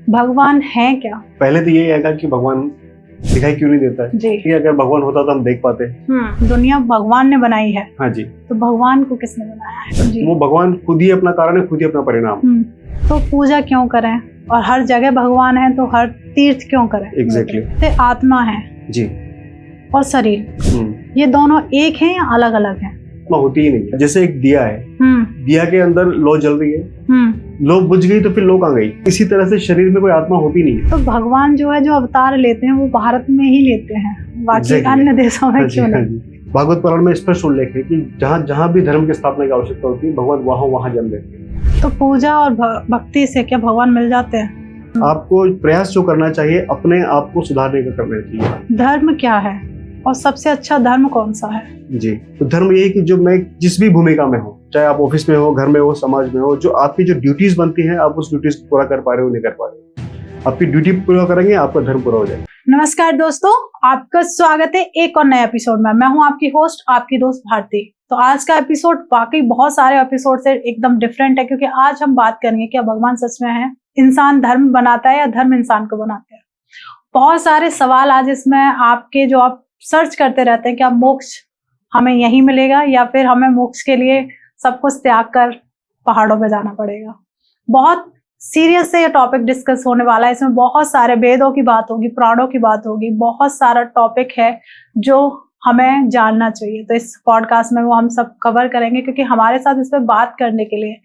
भगवान है क्या? पहले तो ये आएगा कि भगवान दिखाई क्यों नहीं देता है जी। कि अगर भगवान होता तो हम देख पाते। दुनिया भगवान ने बनाई है। हाँ जी। तो भगवान को किसने बनाया है? जी। वो भगवान खुद ही अपना कारण है, खुद ही अपना परिणाम। तो पूजा क्यों करें? और हर जगह भगवान है तो हर तीर्थ क्यों करें? एग्जैक्टली। तो आत्मा है जी। और शरीर, ये दोनों एक हैं या अलग अलग हैं? आत्मा होती ही नहीं। जैसे एक दिया है, दिया के अंदर लो जल रही है, लो बुझ गई तो फिर लो कहाँ गई। इसी तरह से शरीर में कोई आत्मा होती नहीं है। तो भगवान जो है जो अवतार लेते हैं वो भारत में ही लेते हैं, बाकी अन्य देशों में क्यों नहीं? भागवत पुराण में स्पष्ट उल्लेख है कि जहाँ जहाँ भी धर्म की स्थापना की आवश्यकता होती है भगवान वहाँ जन्म लेते हैं। तो पूजा और भक्ति से क्या भगवान मिल जाते हैं? आपको प्रयास जो करना चाहिए अपने आप को सुधारने का करना चाहिए। धर्म क्या है और सबसे अच्छा धर्म कौन सा है? जी, तो धर्म ये है कि जो मैं जिस भी भूमिका में हूँ, चाहे आप ऑफिस में हो, घर में हो, समाज में हो, जो आपकी जो ड्यूटीज बनती हैं आप उस ड्यूटीज को पूरा कर पा रहे हो नहीं कर पा रहे हो, आपकी ड्यूटी पूरा करेंगे आपका धर्म पूरा हो जाएगा। नमस्कार दोस्तों, आपका स्वागत है एक और नए एपिसोड में। मैं हूं आपकी होस्ट, आपकी दोस्त भारती। तो आज का एपिसोड वाकई बहुत सारे एपिसोड से एकदम डिफरेंट है, क्योंकि आज हम बात करेंगे क्या भगवान सच में है, इंसान धर्म बनाता है या धर्म इंसान को बनाते हैं। बहुत सारे सवाल आज इसमें आपके जो आप सर्च करते रहते हैं, क्या मोक्ष हमें यही मिलेगा या फिर हमें मोक्ष के लिए सब कुछ त्याग कर पहाड़ों पे जाना पड़ेगा। बहुत सीरियस से ये टॉपिक डिस्कस होने वाला है। इसमें बहुत सारे वेदों की बात होगी, पुराणों की बात होगी, बहुत सारा टॉपिक है जो हमें जानना चाहिए। तो इस पॉडकास्ट में वो हम सब कवर करेंगे, क्योंकि हमारे साथ इस पर बात करने के लिए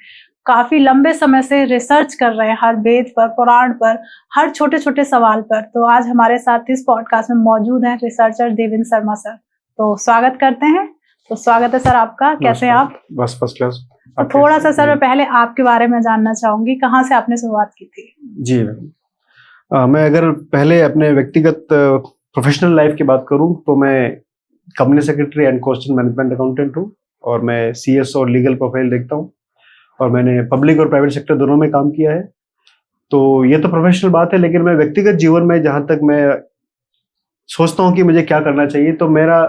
काफी लंबे समय से रिसर्च कर रहे हैं हर वेद पर, पुराण पर, हर छोटे छोटे सवाल पर। तो आज हमारे साथ इस पॉडकास्ट में मौजूद हैं रिसर्चर देवेंद्र शर्मा सर। तो स्वागत करते हैं। तो स्वागत है सर आपका, कैसे हैं आप? बस फर्स्ट क्लास। तो थोड़ा सा सर मैं पहले आपके बारे में जानना चाहूंगी, कहाँ से आपने शुरुआत की थी? जी मैं अगर पहले अपने व्यक्तिगत प्रोफेशनल लाइफ की बात करूं तो मैं company secretary and cost and management accountant हूं, और मैं सीएस और लीगल प्रोफाइल देखता हूं, और मैंने पब्लिक और प्राइवेट सेक्टर दोनों में काम किया है। तो ये तो प्रोफेशनल बात है, लेकिन मैं व्यक्तिगत जीवन में जहां तक मैं सोचता हूं कि मुझे क्या करना चाहिए, तो मेरा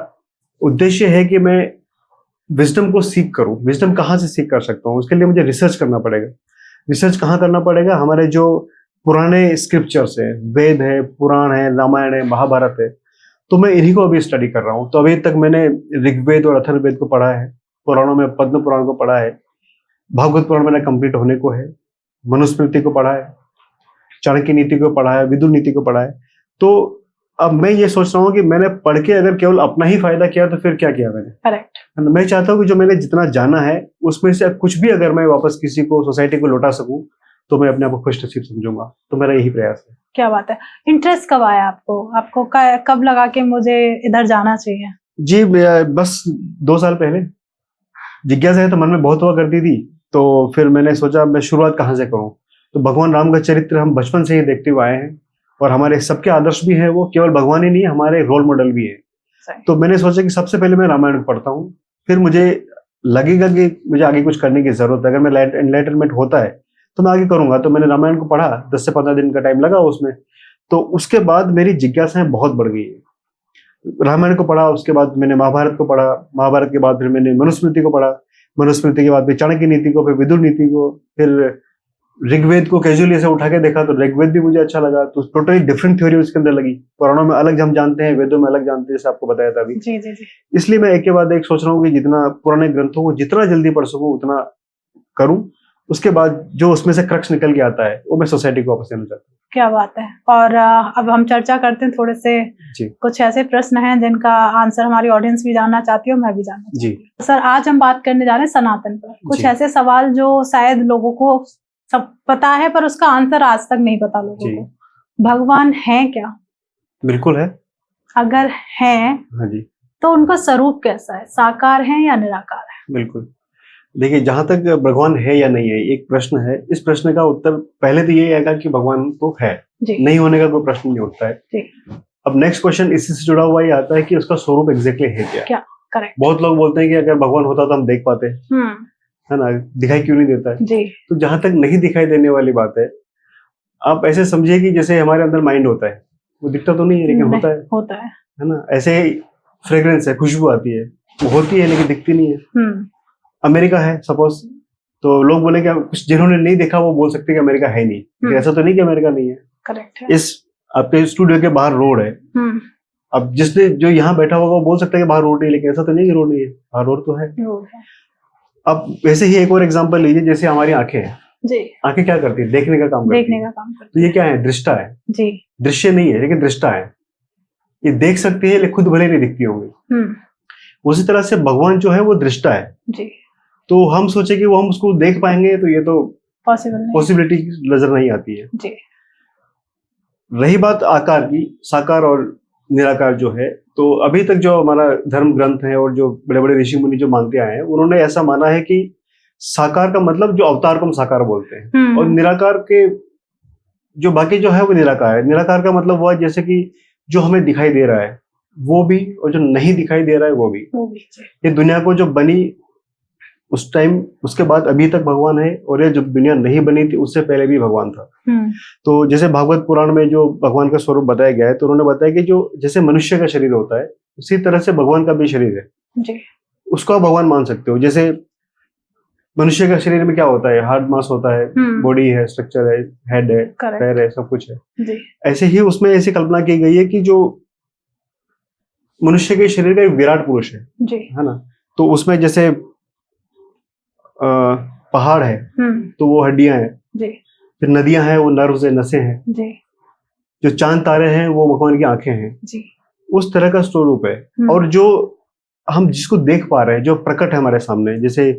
उद्देश्य है कि मैं विजडम को सीख करूं। विजडम कहाँ से सीख कर सकता हूँ, उसके लिए मुझे रिसर्च करना पड़ेगा। रिसर्च कहाँ करना पड़ेगा? हमारे जो पुराने स्क्रिप्चर्स है, वेद है, पुराण है, रामायण है, महाभारत है, तो मैं इन्हीं को अभी स्टडी कर रहा हूँ। तो अभी तक मैंने ऋग्वेद और अथर्ववेद को पढ़ा है, पुराणों में पद्म पुराण को पढ़ा है, भागवत पुराण मैंने कंप्लीट होने को है, मनुस्मृति को पढ़ा है, चाणक्य नीति को पढ़ा है, विदुर नीति को पढ़ा है। तो अब मैं ये सोच रहा हूँ कि मैंने पढ़ के अगर केवल अपना ही फायदा किया तो फिर क्या किया मैंने। करेक्ट। मैं चाहता हूँ कि जो मैंने जितना जाना है उसमें से कुछ भी अगर मैं वापस किसी को, सोसाइटी को लौटा सकूं, तो मैं अपने आप को खुशनसीब समझूंगा। तो मेरा यही प्रयास है। क्या बात है। इंटरेस्ट कब आया आपको कब लगा कि मुझे इधर जाना चाहिए? जी बस 2 साल पहले जिज्ञासा है तो मन में बहुत हुआ करती थी। तो फिर मैंने सोचा मैं शुरुआत कहाँ से करूँ। तो भगवान राम का चरित्र हम बचपन से ही देखते हुए आए हैं, और हमारे सबके आदर्श भी हैं। वो केवल भगवान ही नहीं, हमारे रोल मॉडल भी है। तो मैंने सोचा कि सबसे पहले मैं रामायण पढ़ता हूँ, फिर मुझे लगेगा कि मुझे आगे कुछ करने की जरूरत है। अगर मैं एनलाइटनमेंट होता है तो मैं आगे करूंगा। तो मैंने रामायण को पढ़ा, 10 से 15 दिन का टाइम लगा उसमें। तो उसके बाद मेरी जिज्ञासाएं बहुत बढ़ गई है। रामायण को पढ़ा, उसके बाद मैंने महाभारत को पढ़ा, महाभारत के बाद फिर मैंने मनुस्मृति को पढ़ा, मनुस्मृति के बाद फिर चाणक्य नीति को, फिर विदुर नीति को, फिर ऋग्वेद को कैजुअली ऐसे उठा के देखा तो ऋग्वेद भी मुझे अच्छा लगा। तो टोटली डिफरेंट थ्योरी उसके अंदर लगी। पुराणों में अलग हम जानते हैं, वेदों में अलग जानते हैं, जैसे आपको बताया था अभी। जी जी जी। इसलिए मैं एक के बाद एक सोच रहा हूँ कि जितना पुराने ग्रंथों को जितना जल्दी पढ़ सकूं उतना करूं। उसके बाद जो उसमें से क्रक्स निकल के आता है वो मैं सोसाइटी को वापस देना चाहता हूँ। क्या बात है। और अब हम चर्चा करते हैं थोड़े से कुछ ऐसे प्रश्न हैं जिनका आंसर हमारी ऑडियंस भी जानना चाहती है, मैं भी जानना चाहती हूँ। सर आज हम बात करने जा रहे हैं सनातन पर। कुछ ऐसे सवाल जो शायद लोगों को सब पता है पर उसका आंसर आज तक नहीं पता लोगों को। भगवान है क्या? बिल्कुल है। अगर है हाँ जी, तो उनका स्वरूप कैसा है, साकार है या निराकार है? बिल्कुल। देखिए, जहां तक भगवान है या नहीं है एक प्रश्न है। इस प्रश्न का उत्तर पहले तो ये आएगा कि भगवान तो है, नहीं होने का कोई प्रश्न नहीं उठता है। अब नेक्स्ट क्वेश्चन इसी से जुड़ा हुआ ही आता है कि उसका स्वरूप एग्जैक्टली है क्या? करेक्ट। बहुत लोग बोलते हैं कि अगर भगवान होता तो हम देख पाते, है ना, दिखाई क्यों नहीं देता है? जी। तो जहां तक नहीं दिखाई देने वाली बात है, आप ऐसे समझिए कि जैसे हमारे अंदर माइंड होता है, वो दिखता तो नहीं है लेकिन होता है ना। ऐसे ही फ्रेग्रेंस है, खुशबू आती है, वो होती है लेकिन दिखती नहीं है। अमेरिका है सपोज, तो लोग बोले कि कुछ जिन्होंने नहीं देखा वो बोल सकते हैं कि अमेरिका है नहीं, लेकिन ऐसा तो नहीं कि अमेरिका नहीं है। करेक्ट है। इस आपके स्टूडियो के बाहर रोड है, अब जिसने जो यहाँ बैठा होगा वो बोल सकता है कि बाहर रोड नहीं, लेकिन ऐसा तो नहीं कि रोड नहीं है, बाहर रोड तो है। रोड है। अब वैसे ही एक और एग्जांपल लीजिए, जैसे हमारी आंखें हैं जी। आंखें क्या करती है? देखने का काम करती देखने है। का काम करती तो ये क्या है? दृष्टा है जी। दृश्य नहीं है लेकिन दृष्टा है। ये देख सकती है लेकिन खुद भले नहीं दिखती होंगी। उसी तरह से भगवान जो है वो दृष्टा है जी। तो हम सोचे कि वो हम उसको देख पाएंगे तो ये तो पॉसिबिलिटी नजर नहीं आती है जी। रही बात आकार की, साकार और निराकार जो है, तो अभी तक जो हमारा धर्म ग्रंथ है और जो बड़े बड़े ऋषि मुनि जो मानते आए हैं उन्होंने ऐसा माना है कि साकार का मतलब जो अवतार को हम साकार बोलते हैं, और निराकार के जो बाकी जो है वो निराकार है। निराकार का मतलब वो है जैसे कि जो हमें दिखाई दे रहा है वो भी, और जो नहीं दिखाई दे रहा है वो भी। ये दुनिया को जो बनी उस टाइम, उसके बाद अभी तक भगवान है, और ये जब दुनिया नहीं बनी थी उससे पहले भी भगवान था। तो जैसे भागवत पुराण में जो भगवान का स्वरूप बताया गया है, तो उन्होंने बताया कि जो जैसे मनुष्य का शरीर होता है उसी तरह से भगवान का भी शरीर है जी। उसको आप भगवान मान सकते हो। जैसे मनुष्य का शरीर में क्या होता है? हार्ड मास होता है, बॉडी है, स्ट्रक्चर है, हेड है, पैर है, सब कुछ है जी। ऐसे ही उसमें ऐसी कल्पना की गई है कि जो मनुष्य के शरीर का एक विराट पुरुष है जी। है ना? तो उसमें जैसे पहाड़ है तो वो हड्डियां हैं जी। फिर नदियां हैं वो नर्व्स है, नसें हैं जी। जो चांद तारे हैं वो भगवान की आंखें हैं जी। उस तरह का स्वरूप है। और जो हम जिसको देख पा रहे हैं, जो प्रकट है हमारे सामने, जैसे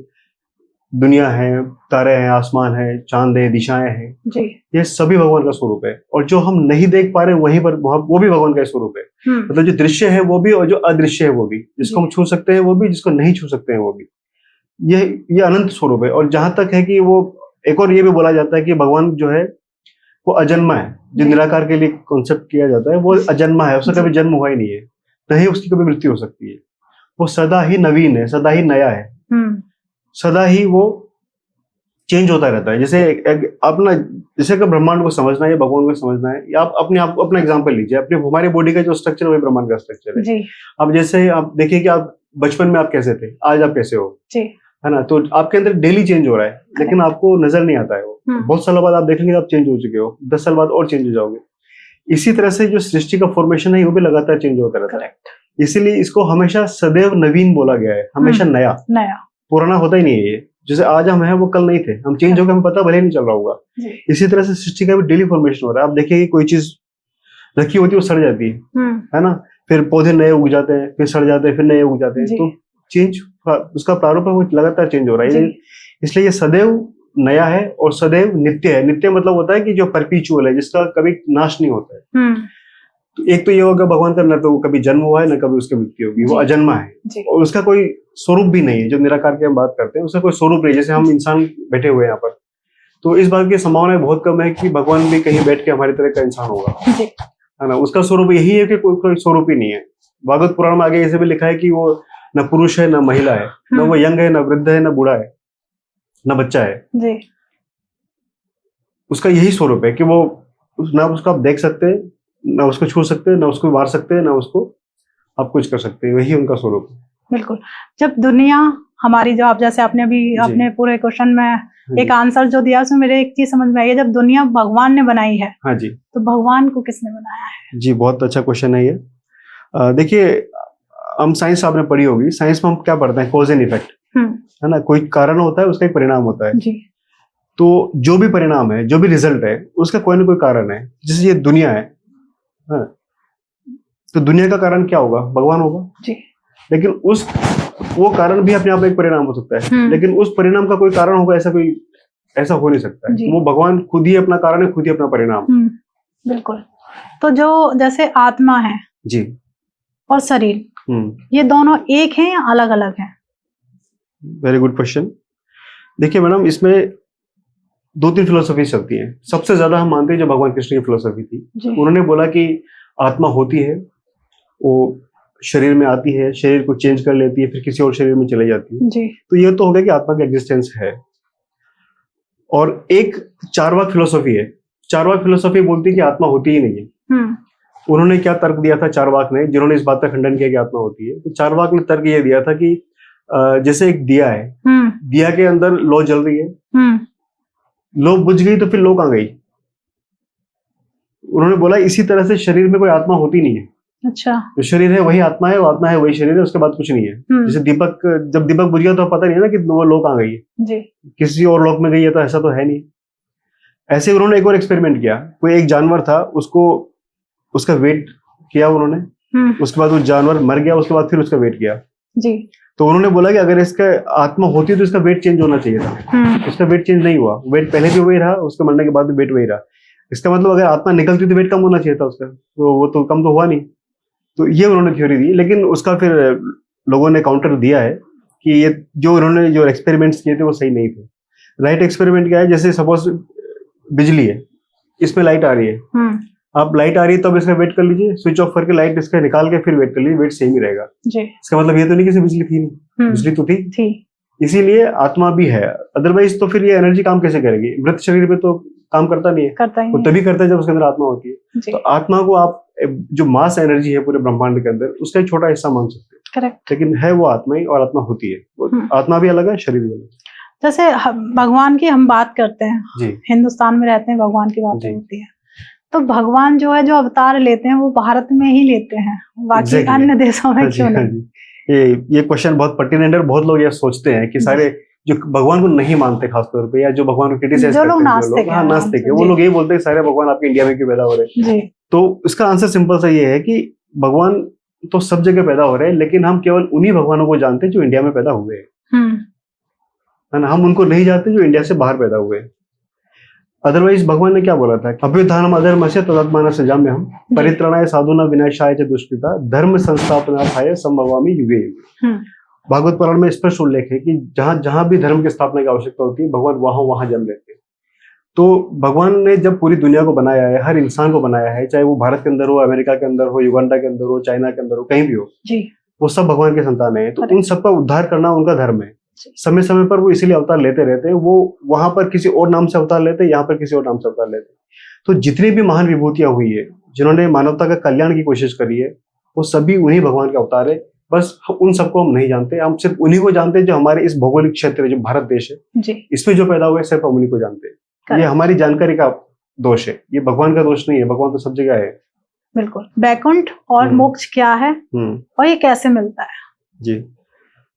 दुनिया है, तारे हैं, आसमान है, चांद है, दिशाएं हैं जी। ये सभी भगवान का स्वरूप है। और जो हम नहीं देख पा रहे वहीं पर वो भी भगवान का स्वरूप है। मतलब जो दृश्य है वो भी और जो अदृश्य है वो भी, जिसको हम छू सकते हैं वो भी, जिसको नहीं छू सकते हैं वो भी। ये अनंत स्वरूप है। और जहां तक है कि वो एक और ये भी बोला जाता है कि भगवान जो है वो अजन्मा है। जो निराकार के लिए कॉन्सेप्ट किया जाता है वो अजन्मा है, उसका कभी जन्म हुआ ही नहीं है, न ही उसकी कभी मृत्यु हो सकती है। वो सदा ही नवीन है, सदा ही नया है, सदा ही वो चेंज होता रहता है। जैसे अपना जैसे कि ब्रह्मांड को समझना है या भगवान को समझना है, या आप अपने आप अपना एग्जांपल लीजिए। अपने हमारे बॉडी का जो स्ट्रक्चर है वही ब्रह्मांड का स्ट्रक्चर है जी। अब जैसे आप देखिए कि आप बचपन में आप कैसे थे, आज आप कैसे हो जी। है ना? तो आपके अंदर डेली चेंज हो रहा है लेकिन आपको नजर नहीं आता है वो। बहुत सालों बाद आप देखेंगे आप चेंज हो चुके हो, 10 साल बाद और चेंज हो जाओगे। इसी तरह से जो सृष्टि का फॉर्मेशन है वो भी लगातार चेंज होता रहता है। इसीलिए इसको हमेशा सदैव नवीन बोला गया है, हमेशा नया, पुराना होता ही नहीं है। ये जैसे आज हम हैं वो कल नहीं थे, हम चेंज हो गए, हमें पता भले नहीं चल रहा होगा। इसी तरह से सृष्टि का भी डेली फॉर्मेशन हो रहा है। आप देखिए कि कोई चीज रखी होती है वो सड़ जाती है ना? फिर पौधे नए उग जाते हैं, फिर सड़ जाते हैं, फिर नए उग जाते हैं। तो चेंज उसका प्रारूप है वो लगातार चेंज हो रहा है। इसलिए ये सदैव नया है और सदैव नित्य है। नित्य मतलब होता है कि जो परपीचुअल है, जिसका कभी नाश नहीं होता है। तो एक तो ये होगा भगवान का न तो कभी जन्म हुआ है न कभी उसकी मृत्यु होगी, वो अजन्मा है और उसका कोई स्वरूप भी नहीं है। जो निराकार की हम बात करते हैं उसका कोई स्वरूप नहीं। जैसे हम इंसान बैठे हुए हैं यहाँ पर, तो इस बात की संभावना बहुत कम है कि भगवान भी कहीं बैठ के हमारी तरह का इंसान होगा, है ना? उसका स्वरूप यही है कि कोई स्वरूप ही नहीं है। भागवत पुराण में आगे ऐसे भी लिखा है कि वो न पुरुष है न महिला है, न वो यंग है न वृद्ध है न बूढ़ा है न बच्चा है जी। उसका यही स्वरूप है कि वो ना उसको आप देख सकते हैं, ना उसको छू सकते हैं, ना उसको मार सकते हैं, ना उसको आप कुछ कर सकते हैं। वही उनका स्वरूप है। बिल्कुल। जब दुनिया हमारी, जो आप जैसे आपने अभी अपने पूरे क्वेश्चन में एक आंसर जो दिया उसमें मेरे एक चीज समझ में आई है, जब दुनिया भगवान ने बनाई है हाँ जी, तो भगवान को किसने बनाया है? जी बहुत अच्छा क्वेश्चन है ये। देखिए हम साइंस आपने पढ़ी होगी, साइंस में हम क्या पढ़ते हैं? कॉज एंड इफेक्ट, है ना? कोई कारण होता है उसका एक परिणाम होता है जी। तो जो भी परिणाम है, जो भी रिजल्ट है, उसका कोई ना कोई कारण है। जैसे ये दुनिया है, तो दुनिया का कारण क्या होगा? भगवान होगा जी। लेकिन वो कारण भी अपने आप एक परिणाम हो सकता है, लेकिन उस परिणाम का कोई कारण होगा ऐसा हो नहीं सकता है। वो भगवान खुद ही अपना कारण है, खुद ही अपना परिणाम। बिल्कुल। तो जो जैसे आत्मा है जी और शरीर, ये दोनों एक हैं या अलग अलग हैं? Very good question. देखिए मैडम, इसमें 2-3 फिलोसफी चलती हैं। सबसे ज्यादा हम मानते हैं जो भगवान कृष्ण की फिलोसफी थी, उन्होंने बोला कि आत्मा होती है, वो शरीर में आती है, शरीर को चेंज कर लेती है, फिर किसी और शरीर में चली जाती है जी। तो ये तो हो गया कि आत्मा की एग्जिस्टेंस है। और एक चारवाक फिलोसफी है। चारवाक फिलोसफी बोलती है कि आत्मा होती ही नहीं है। उन्होंने क्या तर्क दिया था चारवाक ने, जिन्होंने इस बात का खंडन किया कि आत्मा होती है? तो चारवाक ने तर्क ये दिया था कि जैसे एक दिया है, दिया के अंदर लो जल रही है, लो बुझ गई तो फिर लो कहाँ गई? उन्होंने बोला इसी तरह से शरीर में कोई आत्मा होती नहीं है। अच्छा। जो शरीर है वही आत्मा है, वो आत्मा है वही शरीर है, उसके बाद कुछ नहीं है। जैसे दीपक, जब दीपक बुझ गया तो पता नहीं है ना कि वो लो कहाँ गई है जी। किसी और लोक में गई है, तो ऐसा तो है नहीं। ऐसे उन्होंने एक और एक्सपेरिमेंट किया। कोई एक जानवर था, उसको उसका वेट किया उन्होंने, उसके बाद वो जानवर मर गया, उसके बाद फिर उसका वेट किया जी। तो उन्होंने बोला कि अगर इसका आत्मा होती तो इसका वेट चेंज होना चाहिए था। उसका वेट चेंज नहीं हुआ, वेट पहले भी वही रहा, उसके मरने के बाद भी वेट वही रहा। इसका मतलब अगर आत्मा निकलती तो वेट कम होना चाहिए था उसका, तो वो तो कम तो हुआ नहीं। तो ये उन्होंने थ्योरी दी, लेकिन उसका फिर लोगों ने काउंटर दिया है कि ये जो उन्होंने जो एक्सपेरिमेंट्स किए थे वो सही नहीं थे। राइट एक्सपेरिमेंट क्या है, जैसे सपोज बिजली है, इसमें लाइट आ रही है, आप लाइट आ रही है तो अब इसका वेट कर लीजिए, स्विच ऑफ करके लाइट इसका निकाल के फिर वेट कर लीजिए, वेट सेम ही रहेगा जी। इसका मतलब ये तो नहीं कि बिजली थी नहीं, बिजली तो थी। इसीलिए आत्मा भी है, अदरवाइज तो फिर ये एनर्जी काम कैसे करेगी? मृत शरीर में तो काम करता नहीं है, वो तभी करता है जब उसके अंदर आत्मा होती है। तो आत्मा को आप जो मास एनर्जी है पूरे ब्रह्मांड के अंदर, उसका एक छोटा हिस्सा मान सकते हैं, करेक्ट, लेकिन है वो आत्मा ही, और आत्मा होती है। आत्मा भी अलग है, शरीर भी अलग है। जैसे भगवान की हम बात करते हैं, हिंदुस्तान में रहते हैं, भगवान की बात होती है, तो भगवान जो है जो अवतार लेते हैं वो भारत में ही लेते हैं, बाकी अन्य देशों में क्यों नहीं? ये क्वेश्चन बहुत पर्टिनेंट है। बहुत लोग ये सोचते हैं कि सारे जो भगवान को नहीं मानते खासतौर पे, या जो भगवान को क्रिटिसाइज करते हैं, नास्तिक है, वो लोग ये बोलते हैं सारे भगवान आपके इंडिया में क्यों पैदा हो रहे हैं। तो इसका आंसर सिंपल सा ये है कि भगवान तो सब जगह पैदा हो रहे हैं, लेकिन हम केवल उन्हीं भगवानों को जानते हैं जो इंडिया में पैदा हुए हैं, है ना। हम उनको नहीं जानते जो इंडिया से बाहर पैदा हुए। अदरवाइज भगवान ने क्या बोला था, अभ्युत्थानम अधर्मस्य तदात्मानः सृजाम्यहम् परित्राणाय साधूनां विनाशाय च दुष्कृता धर्म संस्थापनार्थाय संभवामि युगे युगे। भागवत पुराण में स्पष्ट उल्लेख है कि जहां जहां भी धर्म की स्थापना की आवश्यकता होती है, भगवान वहां वहां जन्म लेते हैं। तो भगवान ने जब पूरी दुनिया को बनाया है, हर इंसान को बनाया है, चाहे वो भारत के अंदर हो, अमेरिका के अंदर हो, युगांडा के अंदर हो, चाइना के अंदर हो, कहीं भी हो, वो सब भगवान के संतान है। तो उन सबका उद्धार करना उनका धर्म है। समय समय पर वो इसीलिए अवतार लेते रहते हैं। वो वहां पर किसी और नाम से अवतार लेते हैं, यहाँ पर किसी और नाम से अवतार लेते हैं। तो जितनी भी महान विभूतियां हुई है, जिन्होंने मानवता का कल्याण की कोशिश करी है, वो सभी उन्हीं भगवान के अवतार है। बस उन सबको हम नहीं जानते, हम सिर्फ उन्हीं को जानते हैं जो हमारे इस भौगोलिक क्षेत्र, जो भारत देश है, इसमें जो पैदा हुए, सिर्फ हम उन्हीं को जानते हैं। ये हमारी जानकारी का दोष है, ये भगवान का दोष नहीं है। भगवान तो सब जगह है। बिल्कुल। वैकुंठ और मोक्ष क्या है और ये कैसे मिलता है? जी,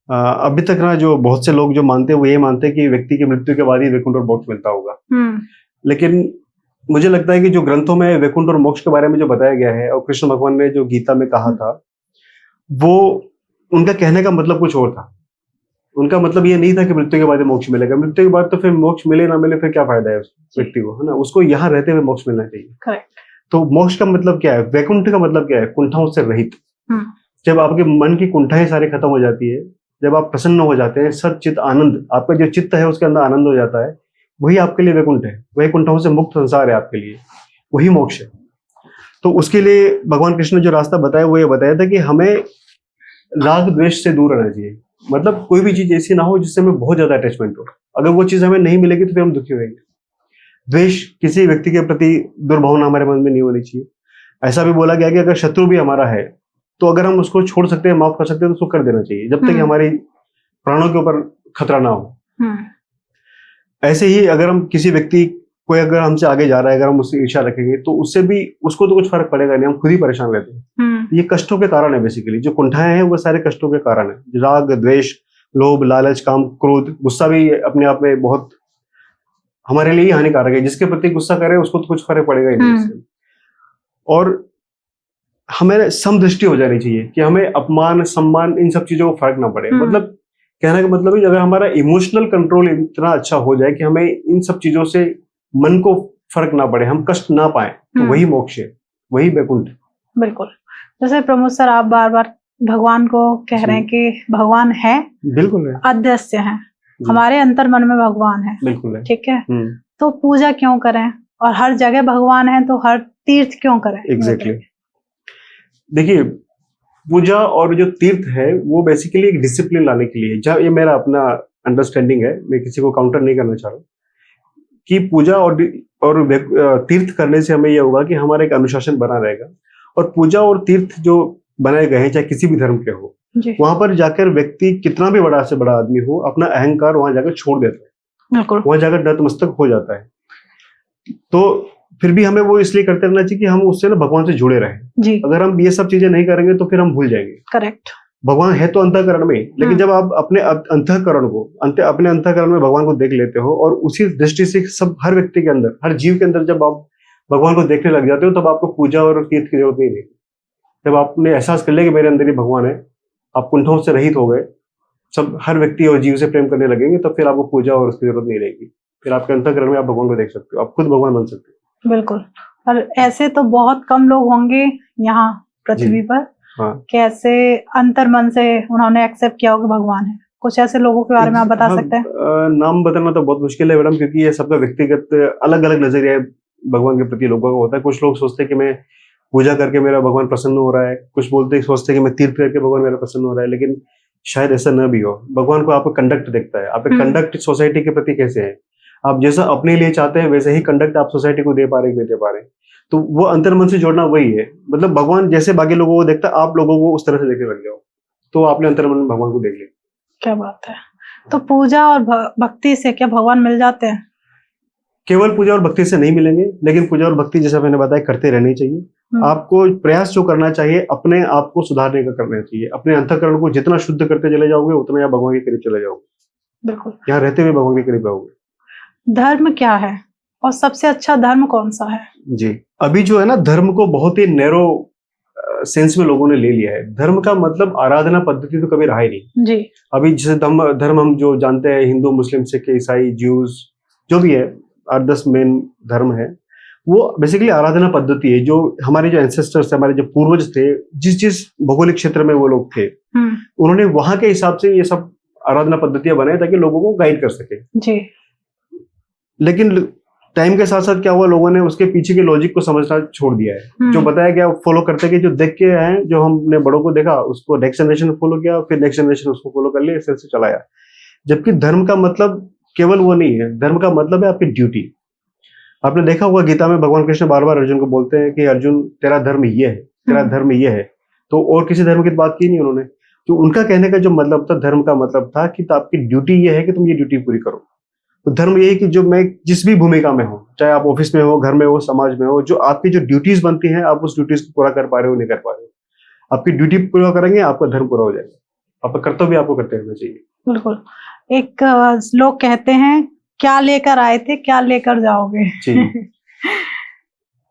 अभी तक ना जो बहुत से लोग जो मानते हैं वो ये मानते हैं कि व्यक्ति की मृत्यु के बाद ही वैकुंठ और मोक्ष मिलता होगा। लेकिन मुझे लगता है कि जो ग्रंथों में वैकुंठ और मोक्ष के बारे में जो बताया गया है, और कृष्ण भगवान ने जो गीता में कहा था, वो उनका कहने का मतलब कुछ और था। उनका मतलब ये नहीं था कि मृत्यु के बाद मोक्ष मिलेगा। मृत्यु के बाद तो फिर मोक्ष मिले ना मिले फिर क्या फायदा है उस व्यक्ति को, है ना। उसको यहाँ रहते हुए मोक्ष मिलना चाहिए। करेक्ट। तो मोक्ष का मतलब क्या है, वैकुंठ का मतलब क्या है? कुंठाओं से रहित। जब आपके मन की कुंठाएं सारी खत्म हो जाती है, जब आप प्रसन्न हो जाते हैं, सच्चित आनंद, आपका जो चित्त है उसके अंदर आनंद हो जाता है, वही आपके लिए वैकुंठ है। वही कुंठाओं से मुक्त संसार है आपके लिए, वही मोक्ष है। तो उसके लिए भगवान कृष्ण ने जो रास्ता बताया वो ये बताया था कि हमें राग द्वेष से दूर रहना चाहिए। मतलब कोई भी चीज ऐसी ना हो जिससे हमें बहुत ज्यादा अटैचमेंट हो। अगर वो चीज हमें नहीं मिलेगी तो फिर हम दुखी होंगे। द्वेष, किसी व्यक्ति के प्रति दुर्भावना हमारे मन में नहीं होनी चाहिए। ऐसा भी बोला गया कि अगर शत्रु भी हमारा है तो अगर हम उसको छोड़ सकते हैं, माफ कर सकते हैं, तो उसको कर देना चाहिए, जब तक कि हमारी प्राणों के ऊपर खतरा ना हो। ऐसे ही अगर हम किसी व्यक्ति, कोई अगर हमसे आगे जा रहा है, अगर हम उससे ईर्ष्या रखेंगे तो उससे भी, उसको तो कुछ फर्क पड़ेगा नहीं, हम खुद ही परेशान रहते हैं। ये कष्टों के कारण है। बेसिकली जो कुंठाएं हैं वो सारे कष्टों के कारण है। राग, द्वेष, लोभ, लालच, काम, क्रोध, गुस्सा भी अपने आप में बहुत हमारे लिए ही हानिकारक है। जिसके प्रति गुस्सा करे उसको तो कुछ फर्क पड़ेगा ही नहीं इससे। और हमें समदृष्टि हो जानी चाहिए कि हमें अपमान, सम्मान, इन सब चीजों को फर्क ना पड़े। मतलब कहने का मतलब है, अगर हमारा इमोशनल कंट्रोल इतना अच्छा हो जाए कि हमें इन सब चीजों से मन को फर्क ना पड़े, हम कष्ट ना पाए, तो वही मोक्ष है, वही वैकुंठ। बिल्कुल। जैसे प्रमोद सर, आप बार बार भगवान को कह रहे हैं कि भगवान है, बिल्कुल है, अदृश्य है, हमारे अंतर मन में भगवान है, बिल्कुल है, ठीक है। तो पूजा क्यों करें, और हर जगह भगवान है तो हर तीर्थ क्यों करें? एग्जैक्टली। देखिए, पूजा और जो तीर्थ है वो बेसिकली एक डिसिप्लिन लाने के लिए, जहाँ ये मेरा अपना अंडरस्टैंडिंग है, मैं किसी को काउंटर नहीं करना चाह रहा, कि पूजा और तीर्थ करने से हमें यह होगा कि हमारा एक अनुशासन बना रहेगा। और पूजा और तीर्थ जो बनाए गए हैं, चाहे किसी भी धर्म के हो, जी वहां पर जाकर व्यक्ति कितना भी बड़ा से बड़ा आदमी हो, अपना अहंकार वहां जाकर छोड़ देता है, बिल्कुल वहां जाकर नतमस्तक हो जाता है। तो फिर भी हमें वो इसलिए करते रहना चाहिए कि हम उससे ना भगवान से जुड़े रहें। जी अगर हम ये सब चीजें नहीं करेंगे तो फिर हम भूल जाएंगे। करेक्ट। भगवान है तो अंतःकरण में, लेकिन जब आप अपने अंतःकरण को अपने अंतःकरण में भगवान को देख लेते हो और उसी दृष्टि से सब हर व्यक्ति के अंदर, हर जीव के अंदर जब आप भगवान को देखने लग जाते हो, तब आपको पूजा और तीर्थ की जरूरत नहीं रहेगी। जब आपने एहसास कर लिया कि मेरे अंदर ही भगवान है, आप कुंठों से रहित हो गए, सब हर व्यक्ति और जीव से प्रेम करने लगेंगे, तब फिर आपको पूजा और उसकी जरूरत नहीं रहेगी। फिर आपके अंतःकरण में आप भगवान को देख सकते हो, आप खुद भगवान बन सकते हो। बिल्कुल। और ऐसे तो बहुत कम लोग होंगे यहाँ पृथ्वी पर, हाँ। कैसे अंतर मन से उन्होंने एक्सेप्ट किया होगा भगवान है। कुछ ऐसे लोगों के बारे में आप बता सकते हैं? नाम बताना तो बहुत मुश्किल है मैडम, क्योंकि ये सबका व्यक्तिगत अलग अलग नजरिया भगवान के प्रति लोगों का होता है। कुछ लोग सोचते हैं कि मैं पूजा करके मेरा भगवान प्रसन्न हो रहा है, कुछ सोचते हैं कि मैं तीर्थ करके भगवान मेरा प्रसन्न हो रहा है, लेकिन शायद ऐसा न भी हो। भगवान को आपका कंडक्ट देखता है, आपका कंडक्ट सोसाइटी के प्रति कैसे है, आप जैसा अपने लिए चाहते हैं वैसे ही कंडक्ट आप सोसाइटी को दे पा रहे, नहीं दे पा रहे। तो वो अंतर्मन से जोड़ना वही है। मतलब भगवान जैसे बाकी लोगों को देखता है, आप लोगों को उस तरह से देखने लग जाओ, तो आपने अंतर्मन में भगवान को देख लिया। क्या बात है। तो पूजा और भक्ति से क्या भगवान मिल जाते हैं? केवल पूजा और भक्ति से नहीं मिलेंगे, लेकिन पूजा और भक्ति जैसा मैंने बताया करते रहनी चाहिए। आपको प्रयास जो करना चाहिए, अपने आप को सुधारने का करना चाहिए। अपने अंतःकरण को जितना शुद्ध करते चले जाओगे, उतना आप भगवान के करीब चले जाओगे। बिल्कुल। यहाँ रहते हुए भगवान के करीब रहोगे। धर्म क्या है और सबसे अच्छा धर्म कौन सा है? जी, अभी जो है ना, धर्म को बहुत ही नैरो सेंस में लोगों ने ले लिया है। धर्म का मतलब आराधना पद्धति तो कभी रहा ही नहीं। जी। अभी जैसे धर्म हम जो जानते हैं, हिंदू, मुस्लिम, सिख, ईसाई, ज्यूज, जो भी है, 8-10 मेन धर्म है। वो बेसिकली आराधना पद्धति है। जो हमारे जो एंसेस्टर्स, हमारे जो पूर्वज थे, जिस भौगोलिक क्षेत्र में वो लोग थे, उन्होंने वहां के हिसाब से ये सब आराधना पद्धतियां बनाई ताकि लोगों को गाइड कर सके। जी। लेकिन टाइम के साथ साथ क्या हुआ, लोगों ने उसके पीछे के लॉजिक को समझना छोड़ दिया है। जो बताया गया फॉलो करते गए, जो देख के आए, जो हमने बड़ों को देखा उसको नेक्स्ट जनरेशन फॉलो किया, फिर नेक्स्ट जनरेशन उसको फॉलो कर लिया, इस तरह से चलाया। जबकि धर्म का मतलब केवल वो नहीं है। धर्म का मतलब है आपकी ड्यूटी। आपने देखा होगा गीता में भगवान कृष्ण बार बार अर्जुन को बोलते हैं कि अर्जुन तेरा धर्म ये है, तेरा धर्म ये है। तो और किसी धर्म की बात की नहीं उन्होंने। तो उनका कहने का जो मतलब था, धर्म का मतलब था कि आपकी ड्यूटी ये है कि तुम ये ड्यूटी पूरी करो। तो धर्म ये है कि जो मैं जिस भी भूमिका में हूँ, चाहे आप ऑफिस में हो, घर में हो, समाज में हो, जो आपकी जो ड्यूटीज बनती हैं, आप उस ड्यूटीज को पूरा कर पा रहे हो, नहीं कर पा रहे हो। आपकी ड्यूटी पूरा करेंगे, आपका धर्म पूरा हो जाएगा। आपका कर्तव्य आपको करते रहना चाहिए। बिल्कुल। एक लोग कहते हैं, क्या लेकर आए थे क्या लेकर जाओगे।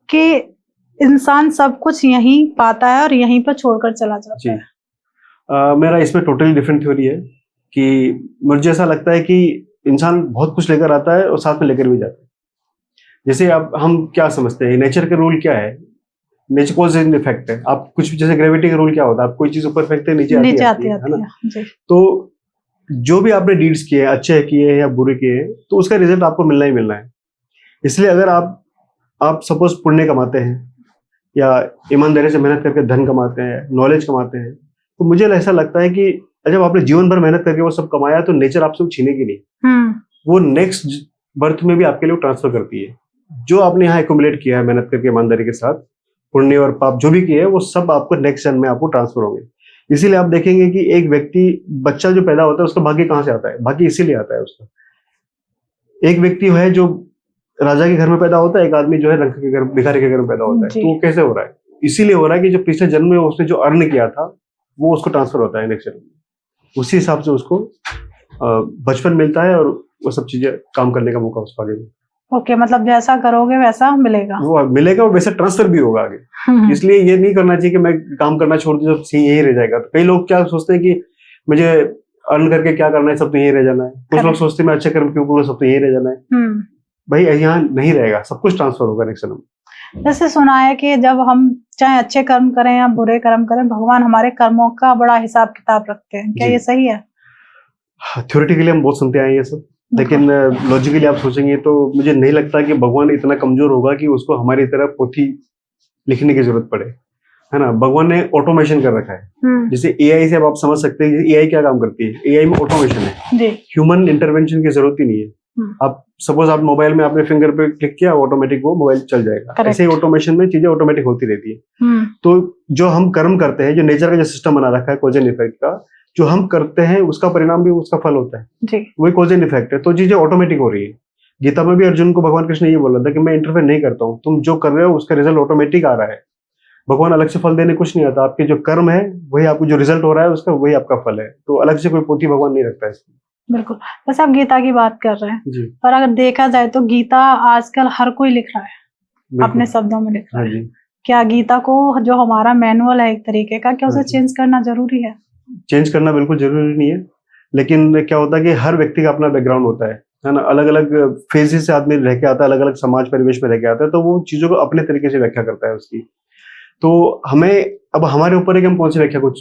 कि इंसान सब कुछ यहीं पाता है और यहीं पर छोड़कर चला जाता है। मेरा इसमें टोटली डिफरेंट थ्योरी है कि मुझे ऐसा लगता है कि इंसान बहुत कुछ लेकर आता है और साथ में लेकर भी जाता है। जैसे अब हम क्या समझते हैं, नेचर के रूल क्या है, नेचर कॉज एंड इफेक्ट है। आप कुछ जैसे ग्रेविटी का रूल क्या होता है, आप कोई चीज ऊपर फेंकते हैं, नीचे आती है ना। तो जो भी आपने डीड्स किए, अच्छे किए या बुरे किए, तो उसका रिजल्ट आपको मिलना ही मिलना है। इसलिए अगर आप सपोज पुण्य कमाते हैं या ईमानदारी से मेहनत करके धन कमाते हैं, नॉलेज कमाते हैं, तो मुझे ऐसा लगता है कि जब आपने जीवन भर मेहनत करके वो सब कमाया, तो नेचर आपसे छीनेगी नहीं। वो नेक्स्ट बर्थ में भी आपके लिए ट्रांसफर करती है। जो आपने यहाँ एक्युमुलेट किया है मेहनत करके, ईमानदारी के साथ, पुण्य और पाप जो भी किए हैं, वो सब आपको नेक्स्ट जन्म में आपको ट्रांसफर होंगे। इसीलिए आप देखेंगे कि एक व्यक्ति, बच्चा जो पैदा होता है, उसका भाग्य कहाँ से आता है? भाग्य इसीलिए आता है उसका। एक व्यक्ति है जो राजा के घर में पैदा होता है, एक आदमी जो है रंक के घर, भिखारी के घर में पैदा होता है। तो वो कैसे हो रहा है? इसीलिए हो रहा है कि जो पिछले जन्म में उसने जो अर्न किया था, वो उसको ट्रांसफर होता है नेक्स्ट जन्म में। उसी हिसाब से उसको बचपन मिलता है और वो सब चीजें काम करने का मौका उसको आगे मिलता। ओके, मतलब जैसा करोगे वैसा मिलेगा। वो मिलेगा और वैसा ट्रांसफर भी होगा आगे। इसलिए ये नहीं करना चाहिए कि मैं काम करना छोड़ दूं, सब यही रह जाएगा। तो कई लोग क्या सोचते हैं कि मुझे अर्न करके क्या करना है, सब तो यही रह जाना है। कुछ लोग सोचते हैं मैं अच्छे कर्म क्यों करूं, सब तो यही रह जाना है। भाई यहाँ नहीं रहेगा, सब कुछ ट्रांसफर होगा नेक्स्ट जन्म। जैसे सुना है कि जब हम चाहे अच्छे कर्म करें या बुरे कर्म करें, भगवान हमारे कर्मों का बड़ा हिसाब किताब रखते हैं। क्या ये सही है? थ्योरेटिकली हम बहुत सुनते आए ये सब, लेकिन लॉजिकली आप सोचेंगे तो मुझे नहीं लगता कि भगवान इतना कमजोर होगा कि उसको हमारी तरह पोथी लिखने की जरूरत पड़े, है ना। भगवान ने ऑटोमेशन कर रखा है। जैसे एआई से अब आप समझ सकते हैं एआई क्या काम करती है। एआई में ऑटोमेशन है, ह्यूमन इंटरवेंशन की जरूरत ही नहीं है। आप सपोज आप मोबाइल में आपने फिंगर पे क्लिक किया, ऑटोमेटिक वो मोबाइल चल जाएगा। Correct. ऐसे ही ऑटोमेशन में चीजें ऑटोमेटिक होती रहती है। तो जो हम कर्म करते हैं, जो नेचर का जो सिस्टम बना रखा है कॉज एंड इफेक्ट का, जो हम करते हैं उसका परिणाम भी उसका फल होता है जी। वही कॉज एंड इफेक्ट है। तो चीजें ऑटोमेटिक हो रही है। गीता में भी अर्जुन को भगवान कृष्ण ये बोल रहा था कि मैं इंटरफेयर नहीं करता हूँ, तुम जो कर रहे हो उसका रिजल्ट ऑटोमेटिक आ रहा है। भगवान अलग से फल देने कुछ नहीं आता, आपके जो कर्म है वही आपको जो रिजल्ट हो रहा है उसका वही आपका फल है। तो अलग से कोई पोथी भगवान नहीं रखता है इसमें। बिल्कुल। वैसे आप गीता की बात कर रहे हैं जी। पर अगर देखा जाए तो गीता आजकल हर कोई लिख रहा है, अपने शब्दों में लिख रहा है। क्या गीता को जो हमारा मैनुअल है एक तरीके का, क्या उसे चेंज करना जरूरी है? चेंज करना बिल्कुल जरूरी नहीं है, लेकिन क्या होता है कि हर व्यक्ति का अपना बैकग्राउंड होता है ना। अलग अलग फेजेस से आदमी रह के आता है, अलग अलग समाज परिवेश में रह के आता है, तो वो चीजों को अपने तरीके से व्याख्या करता है उसकी। तो हमें अब हमारे ऊपर है कि हम कौन सी व्याख्या को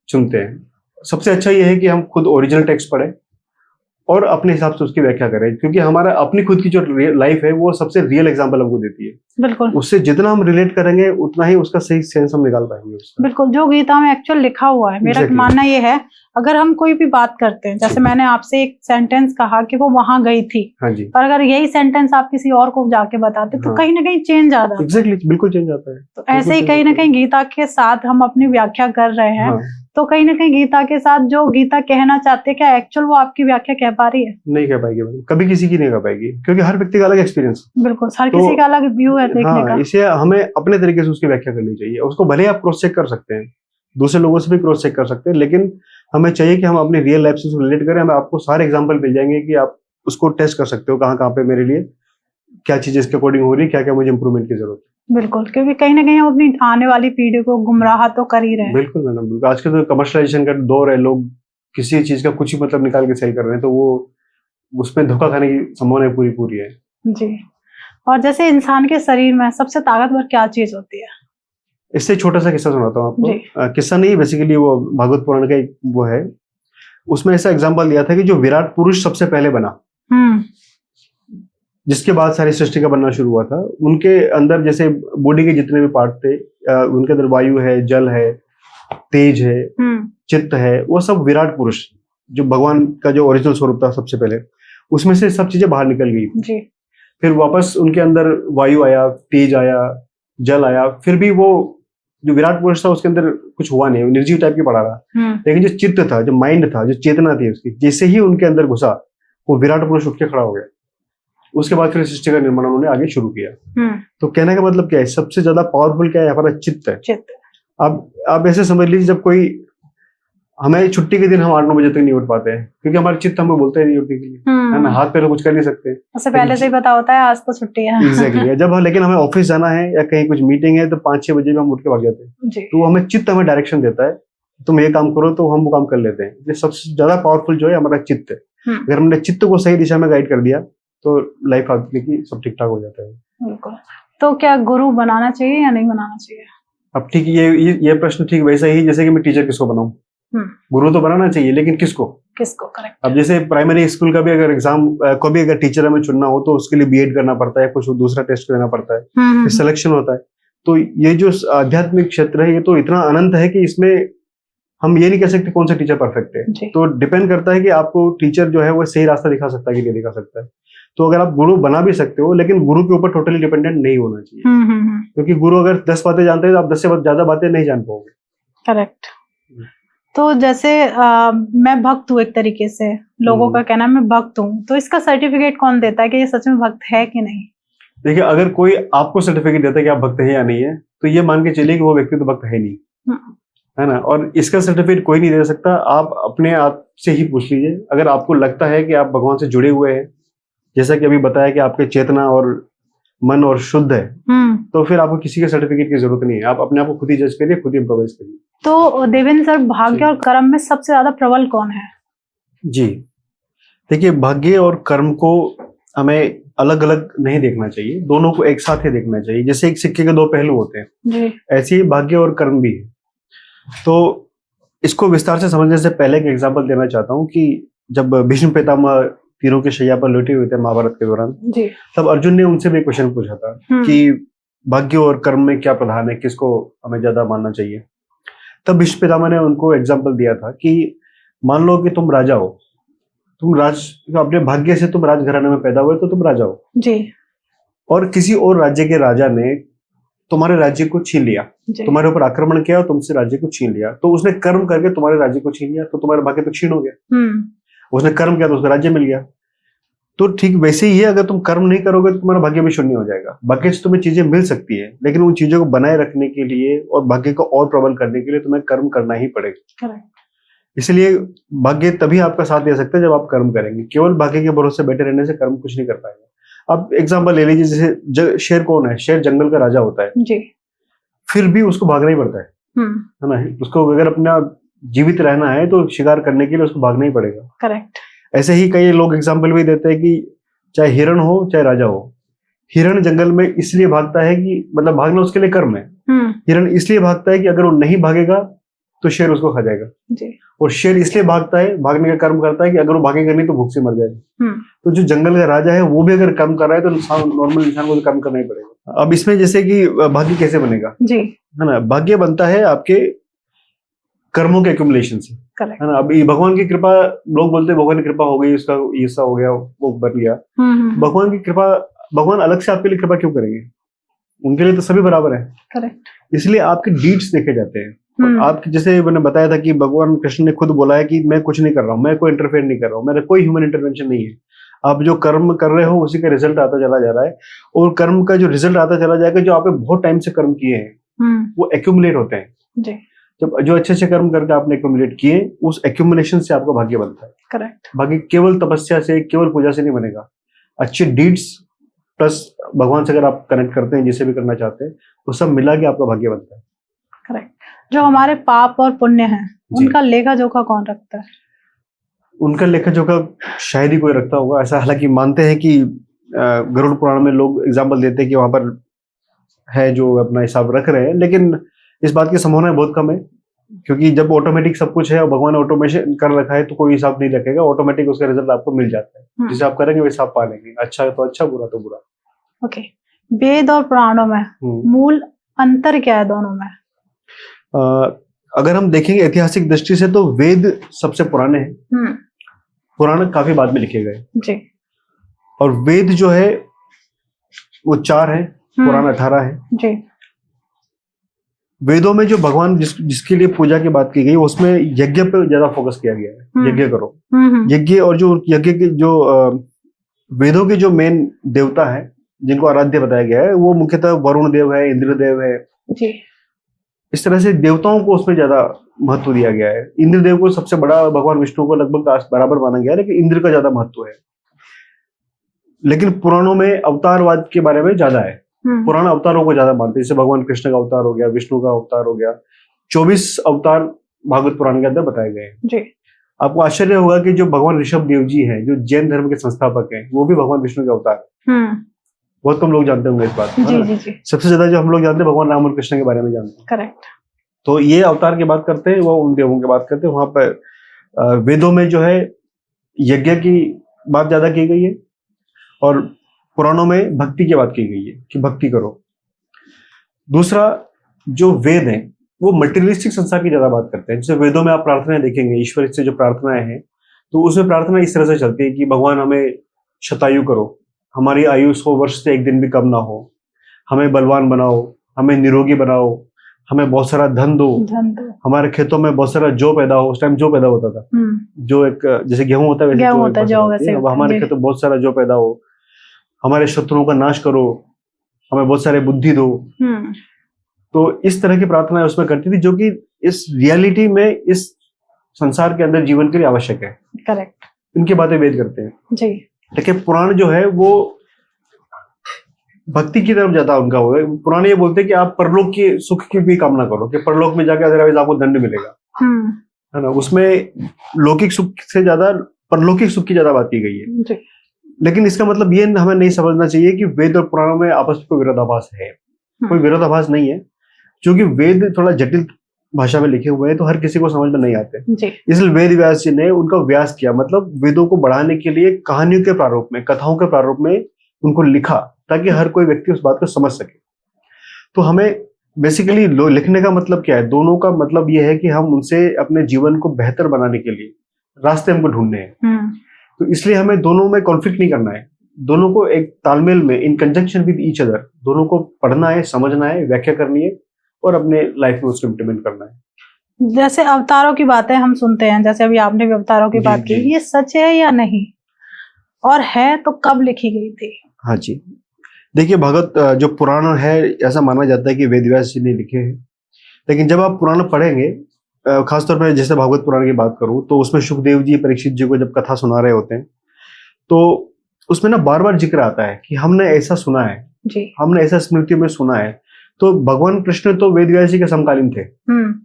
चुनते हैं। सबसे अच्छा ये है कि हम खुद ओरिजिनल टेक्स्ट पढ़ें और अपने हिसाब से उसकी व्याख्या करें, क्योंकि हमारा अपनी खुद की जो लाइफ है वो सबसे रियल एग्जांपल हमको देती है। बिल्कुल। उससे जितना हम रिलेट करेंगे उतना ही उसका सही सेंस हम निकाल पाएंगे उसका। बिल्कुल, जो गीता में एक्चुअल लिखा हुआ है, मेरा मानना ये है, अगर हम कोई भी बात करते हैं, जैसे मैंने आपसे एक सेंटेंस कहा कि वो वहां गई थी, हाँ जी, पर अगर यही सेंटेंस आप किसी और को जाके बताते तो कहीं ना कहीं चेंज आता है। एग्जैक्टली, बिल्कुल चेंज आता है। तो ऐसे ही कहीं ना कहीं गीता के साथ हम अपनी व्याख्या कर रहे हैं, तो कहीं ना कहीं गीता के साथ जो गीता कहना चाहते हैं, क्या एक्चुअल वो आपकी व्याख्या कह पा रही है? नहीं कह पाएगी, कभी किसी की नहीं कह पाएगी, क्योंकि हर व्यक्ति का अलग एक्सपीरियंस। बिल्कुल, हर किसी का अलग व्यू है देखने का। इसे हमें अपने तरीके से उसकी व्याख्या करनी चाहिए। उसको भले आप क्रॉस चेक कर सकते हैं, दूसरे लोगों से भी क्रॉस चेक कर सकते हैं, लेकिन हमें चाहिए कि हम अपनी रियल लाइफ से रिलेट करें। हमें आपको सारे एग्जांपल मिल जाएंगे कि आप उसको टेस्ट कर सकते हो, कहाँ कहाँ पे मेरे लिए क्या चीजें इसके अकॉर्डिंग हो रही है, क्या क्या मुझे इंप्रूवमेंट की जरूरत है। बिल्कुल, क्योंकि कहीं ना कहीं हम अपनी आने वाली पीढ़ी को गुमराह तो कर ही रहे हैं। बिल्कुल मैडम, बिल्कुल। आज के तो कमर्शलाइजेशन का दौर है, लोग किसी चीज का कुछ ही मतलब निकाल के सेल कर रहे हैं, तो वो उसमें धोखा खाने की संभावना पूरी है जी। और जैसे इंसान के शरीर में सबसे ताकतवर क्या चीज होती है? इससे छोटा सा किस्सा सुनाता हूँ आपको। किस्सा नहीं, बेसिकली वो भागवत पुराण का एक वो है, उसमें ऐसा एग्जांपल दिया था कि जो विराट पुरुष सबसे पहले बना, जिसके बाद सारी सृष्टि का बनना शुरू हुआ था, उनके अंदर जैसे बॉडी के जितने भी पार्ट थे, उनके अंदर वायु है, जल है, तेज है, चित्त है, वो सब विराट पुरुष जो भगवान का जो ओरिजिनल स्वरूप था सबसे पहले, उसमें से सब चीजें बाहर निकल गई जी। फिर वापस उनके अंदर वायु आया, तेज आया, जल आया, फिर भी वो जो विराट पुरुष था उसके अंदर कुछ हुआ नहीं, निर्जीव टाइप की पड़ा रहा। लेकिन जो चित्त था, जो माइंड था, जो चेतना थी उसकी, जैसे ही उनके अंदर घुसा वो विराट पुरुष उठ के खड़ा हो गया। उसके बाद फिर सृष्टि का निर्माण उन्होंने आगे शुरू किया। तो कहने का मतलब क्या है, सबसे ज्यादा पावरफुल क्या है, हमारा चित्त है। चित्त। अब आप ऐसे समझ लीजिए, जब कोई हमें छुट्टी के दिन हम 8-9 बजे तक नहीं उठ पाते हैं, क्योंकि हमारे चित्त हमको बोलते हैं नहीं उठने के लिए, है ना। हाथ पैर कुछ कर नहीं सकते, उससे पहले से ही पता होता है आज तो छुट्टी है। एग्जैक्टली। जब लेकिन हमें ऑफिस जाना है या कहीं कुछ मीटिंग है तो 5-6 बजे में हम उठ के भाग जाते हैं। तो हमें चित्त हमें डायरेक्शन देता है, तुम ये काम करो, तो हम वो काम कर लेते हैं। ये सबसे ज्यादा पावरफुल जो है हमारा चित्त है। अगर हमने चित्त को सही दिशा में गाइड कर दिया तो लाइफ आदमी की सब ठीक ठाक हो जाता है। बिल्कुल। तो क्या गुरु बनाना चाहिए या नहीं बनाना चाहिए? अब ठीक, ये प्रश्न ठीक वैसा ही जैसे कि मैं टीचर किसको बनाऊं। गुरु तो बनाना चाहिए, लेकिन किसको? करेक्ट। अब जैसे प्राइमरी स्कूल का भी अगर एग्जाम को भी अगर टीचर हमें चुनना हो तो उसके लिए बीएड करना पड़ता है, कुछ दूसरा टेस्ट देना पड़ता है, फिर सिलेक्शन होता है। तो ये जो आध्यात्मिक क्षेत्र है ये तो इतना अनंत है कि इसमें हम ये नहीं कह सकते कौन सा टीचर परफेक्ट है। तो डिपेंड करता है कि आपको टीचर जो है वो सही रास्ता दिखा सकता है कि नहीं दिखा सकता है। तो अगर आप गुरु बना भी सकते हो, लेकिन गुरु के ऊपर टोटली डिपेंडेंट नहीं होना चाहिए। क्योंकि गुरु अगर 10 बातें जानते हैं तो आप 10 से ज्यादा बातें नहीं जान पाओगे। करेक्ट। तो जैसे मैं भक्त हूँ, एक तरीके से लोगों का कहना है मैं भक्त हूँ, तो इसका सर्टिफिकेट कौन देता है कि ये सच में भक्त है कि नहीं? देखिए, अगर कोई आपको सर्टिफिकेट देता है कि आप भक्त है या नहीं है, तो ये मान के चलिए कि वो व्यक्ति तो भक्त है नहीं, है ना। और इसका सर्टिफिकेट कोई नहीं दे सकता, आप अपने आप से ही पूछ लीजिए। अगर आपको लगता है कि आप भगवान से जुड़े हुए हैं, जैसा कि अभी बताया कि आपके चेतना और मन और शुद्ध है, तो फिर आपको किसी के सर्टिफिकेट की जरूरत नहीं है। आप अपने आप को खुद ही जज करिए, खुद ही इम्प्रोवाइज करिए। तो देवेंद्र सर, भाग्य और कर्म में सबसे ज्यादा प्रबल कौन है? जी देखिए, भाग्य और कर्म को हमें अलग अलग नहीं देखना चाहिए, दोनों को एक साथ ही देखना चाहिए। जैसे एक सिक्के के 2 पहलू होते हैं, ऐसे ही भाग्य और कर्म भी है। तो इसको विस्तार से समझने से पहले एक एग्जाम्पल देना चाहता हूँ कि जब भीष्म पितामह तीरों के शैया पर लेटे हुए थे महाभारत के दौरान, तब अर्जुन ने उनसे भी क्वेश्चन पूछा था कि भाग्य और कर्म में क्या प्रधान है, किसको हमें ज्यादा मानना चाहिए। तब भीष्म पितामह ने उनको एग्जाम्पल दिया था कि मान लो कि तुम राजा हो, तुम अपने भाग्य से तुम राजघराने में पैदा हुए तो तुम राजा हो जी और किसी और राज्य के राजा ने तुम्हारे राज्य को छीन लिया, जी तुम्हारे ऊपर आक्रमण किया और तुमसे राज्य को छीन लिया, तो उसने कर्म करके तुम्हारे राज्य को छीन लिया, तो तुम्हारा भाग्य तो क्षीण हो गया। उसने कर्म किया तो उसका राज्य मिल गया। तो ठीक वैसे ही है, अगर तुम कर्म नहीं करोगे तो तुम्हारा भाग्य भी शून्य हो जाएगा। भाग्य से तुम्हें चीजें मिल सकती है, लेकिन उन चीजों को बनाए रखने के लिए और भाग्य को और प्रबल करने के लिए तुम्हें कर्म करना ही पड़ेगा। करेक्ट। इसलिए भाग्य तभी आपका साथ दे सकता है जब आप कर्म करेंगे। केवल भाग्य के भरोसे बैठे रहने से कर्म कुछ नहीं कर पाएगा। अब एग्जाम्पल ले लीजिए, जैसे शेर कौन है? शेर जंगल का राजा होता है, जी फिर भी उसको भागना ही पड़ता है ना। उसको अगर अपना जीवित रहना है तो शिकार करने के लिए उसको भागना ही पड़ेगा। करेक्ट। ऐसे ही कई लोग एग्जाम्पल भी देते हैं कि चाहे हिरण हो चाहे राजा हो, हिरण जंगल में इसलिए भागता है कि मतलब भागना उसके लिए कर्म है। हिरण इसलिए भागता है कि अगर वो नहीं भागेगा तो शेर उसको खा जाएगा जी। और शेर इसलिए भागता है, भागने का कर्म करता है कि अगर वो भागेगा नहीं तो भूख से मर जाएगा। तो जो जंगल का राजा है वो भी अगर कर्म कर रहा है तो नॉर्मल इंसान को तो कर्म करना ही पड़ेगा। अब इसमें जैसे कि भाग्य कैसे बनेगा जी, है ना? भाग्य बनता है आपके कर्मों के एक्यूमुलेशन से, है ना। अब भगवान की कृपा, लोग बोलते हैं भगवान की कृपा हो गई, उसका ऐसा हो गया, वो बन गया। भगवान की कृपा, भगवान अलग से आपके लिए कृपा क्यों करेंगे? उनके लिए तो सभी बराबर है। करेक्ट। इसलिए आपके डीड्स देखे जाते हैं। आप जैसे मैंने बताया था कि भगवान कृष्ण ने खुद बोला है कि मैं कुछ नहीं कर रहा हूँ, मैं कोई इंटरफेयर नहीं कर रहा हूँ, मेरा कोई ह्यूमन इंटरवेंशन नहीं है। आप जो कर्म कर रहे हो उसी का रिजल्ट आता चला जा रहा है, और कर्म का जो रिजल्ट आता चला जाएगा, जो आपने बहुत टाइम से कर्म किए हैं वो एक्यूमुलेट होते हैं जी। जब जो अच्छे अच्छे कर्म करके आपने एक्यूमुलेट किए, उस एक्यूमुलेशन से आपका भाग्य बनता है। करेक्ट। भाग्य केवल तपस्या से, केवल पूजा से नहीं बनेगा। अच्छे डीड्स प्लस भगवान से अगर आप कनेक्ट करते हैं, जिसे भी करना चाहते हैं, वो सब मिला के आपका भाग्य बनता है। करेक्ट। जो हमारे पाप और पुण्य हैं, उनका लेखा जोखा कौन रखता है? उनका लेखा जोखा शायद ही कोई रखता होगा। ऐसा हालांकि मानते हैं कि गरुड़ पुराण में लोग एग्जाम्पल देते हैं कि वहां पर है जो अपना हिसाब रख रहे हैं, लेकिन इस बात की संभावना बहुत कम है, क्योंकि जब ऑटोमेटिक सब कुछ है और भगवान ने ऑटोमेशन कर रखा है तो कोई हिसाब नहीं रखेगा, ऑटोमेटिक उसका रिजल्ट आपको मिल जाता है। जिसे आप करेंगे वैसे आप पा लेंगे, अच्छा तो अच्छा, बुरा तो बुरा। ओके। वेद और पुराणों में मूल अंतर क्या है दोनों में? अगर हम देखेंगे ऐतिहासिक दृष्टि से तो वेद सबसे पुराने हैं, पुराण काफी बाद में लिखे गए जी। और वेद जो है वो 4 है, पुराण 18 है जी। वेदों में जो भगवान जिसके लिए पूजा की बात की गई, उसमें यज्ञ पे ज्यादा फोकस किया गया है। यज्ञ करो, यज्ञ। और जो यज्ञ के जो वेदों के जो मेन देवता है जिनको आराध्य बताया गया है, वो मुख्यतः वरुण देव है, इंद्र देव है जी। इस तरह से देवताओं को उसमें ज्यादा महत्व दिया गया है। इंद्र देव को सबसे बड़ा, भगवान विष्णु को लगभग बराबर माना गया है, लेकिन इंद्र का ज्यादा महत्व है। लेकिन पुराणों में अवतारवाद के बारे में ज्यादा है, पुराण अवतारों को ज्यादा मानते हैं। जैसे भगवान कृष्ण का अवतार हो गया, विष्णु का अवतार हो गया, 24 अवतार भागवत पुराण के अंदर बताए गए हैं जी। आपको आश्चर्य होगा कि जो भगवान ऋषभ देव जी हैं, जो जैन धर्म के संस्थापक हैं, वो भी भगवान विष्णु के अवतार है। बहुत कम लोग जानते होंगे इस बात को। जी, जी, जी। सबसे ज्यादा जो हम लोग जानते हैं भगवान राम और कृष्ण के बारे में जानते हैं। करेक्ट। तो ये अवतार की बात करते हैं, वो उन देवों की बात करते हैं। वहां पर वेदों में जो है यज्ञ की बात ज्यादा की गई है, और पुराणों में भक्ति की बात की गई है कि भक्ति करो। दूसरा, जो वेद है वो मटेरियलिस्टिक संसार की ज्यादा बात करते हैं। जैसे वेदों में आप प्रार्थनाएं देखेंगे, ईश्वर से जो प्रार्थनाएं हैं, तो उसमें प्रार्थना इस तरह से चलती है कि भगवान हमें शतायु करो, हमारी आयु 100 वर्ष से एक दिन भी कम ना हो, हमें बलवान बनाओ, हमें निरोगी बनाओ, हमें बहुत सारा धन दो, हमारे खेतों में बहुत सारा जौ पैदा हो। उस टाइम जौ पैदा होता था, जो एक जैसे गेहूं होता है वैसे अब हमारे खेतों में बहुत सारा जौ पैदा हो, हमारे शत्रुओं का नाश करो, हमें बहुत सारे बुद्धि दो। तो इस तरह की प्रार्थनाएं उसमें करती थी, जो कि इस रियलिटी में, इस संसार के अंदर जीवन के लिए आवश्यक है। करेक्ट। इनकी बातें वेद करते हैं जी। लेकिन पुराण जो है वो भक्ति की तरफ ज्यादा उनका हुआ है। पुराने ये बोलते हैं कि आप परलोक की सुख की भी कामना करो, कि परलोक में जाकर अदरवाइज आपको दंड मिलेगा, है ना। उसमें लौकिक सुख से ज्यादा परलौकिक सुख की ज्यादा बात की गई है जी। लेकिन इसका मतलब ये हमें नहीं समझना चाहिए कि वेद और पुराणों में आपस में कोई विरोधाभास है। कोई विरोधाभास नहीं है, क्योंकि वेद थोड़ा जटिल भाषा में लिखे हुए हैं, तो हर किसी को समझ में नहीं आते। इसलिए वेद व्यास जी ने उनका व्यास किया, मतलब वेदों को बढ़ाने के लिए कहानियों के प्रारूप में, कथाओं के प्रारूप में उनको लिखा, ताकि हर कोई व्यक्ति उस बात को समझ सके। तो हमें बेसिकली लिखने का मतलब क्या है? दोनों का मतलब यह है कि हम उनसे अपने जीवन को बेहतर बनाने के लिए रास्ते हमको ढूंढने हैं। तो इसलिए हमें दोनों में कॉन्फ्लिक्ट नहीं करना है, दोनों को एक तालमेल में, इन कंजंक्शन विद ईच अदर, दोनों को पढ़ना है, समझना है, व्याख्या करनी है और अपने लाइफ में उसको इम्प्लीमेंट करना है। जैसे अवतारों की बातें हम सुनते हैं, जैसे अभी आपने भी अवतारों की बात की, ये सच है या नहीं, और है तो कब लिखी गई थी? हाँ जी, देखिए भगवत जो पुराण है, ऐसा माना जाता है कि वेद व्यास जी ने लिखे हैं, लेकिन जब आप पुराण पढ़ेंगे, खासतौर पर जैसे भागवत पुराण की बात करूं, तो उसमें सुखदेव जी परीक्षित जी को जब कथा सुना रहे होते हैं, तो उसमें ना बार बार जिक्र आता है कि हमने ऐसा सुना है जी, हमने ऐसा स्मृति में सुना है। तो भगवान कृष्ण तो वेद व्यास जी के समकालीन थे,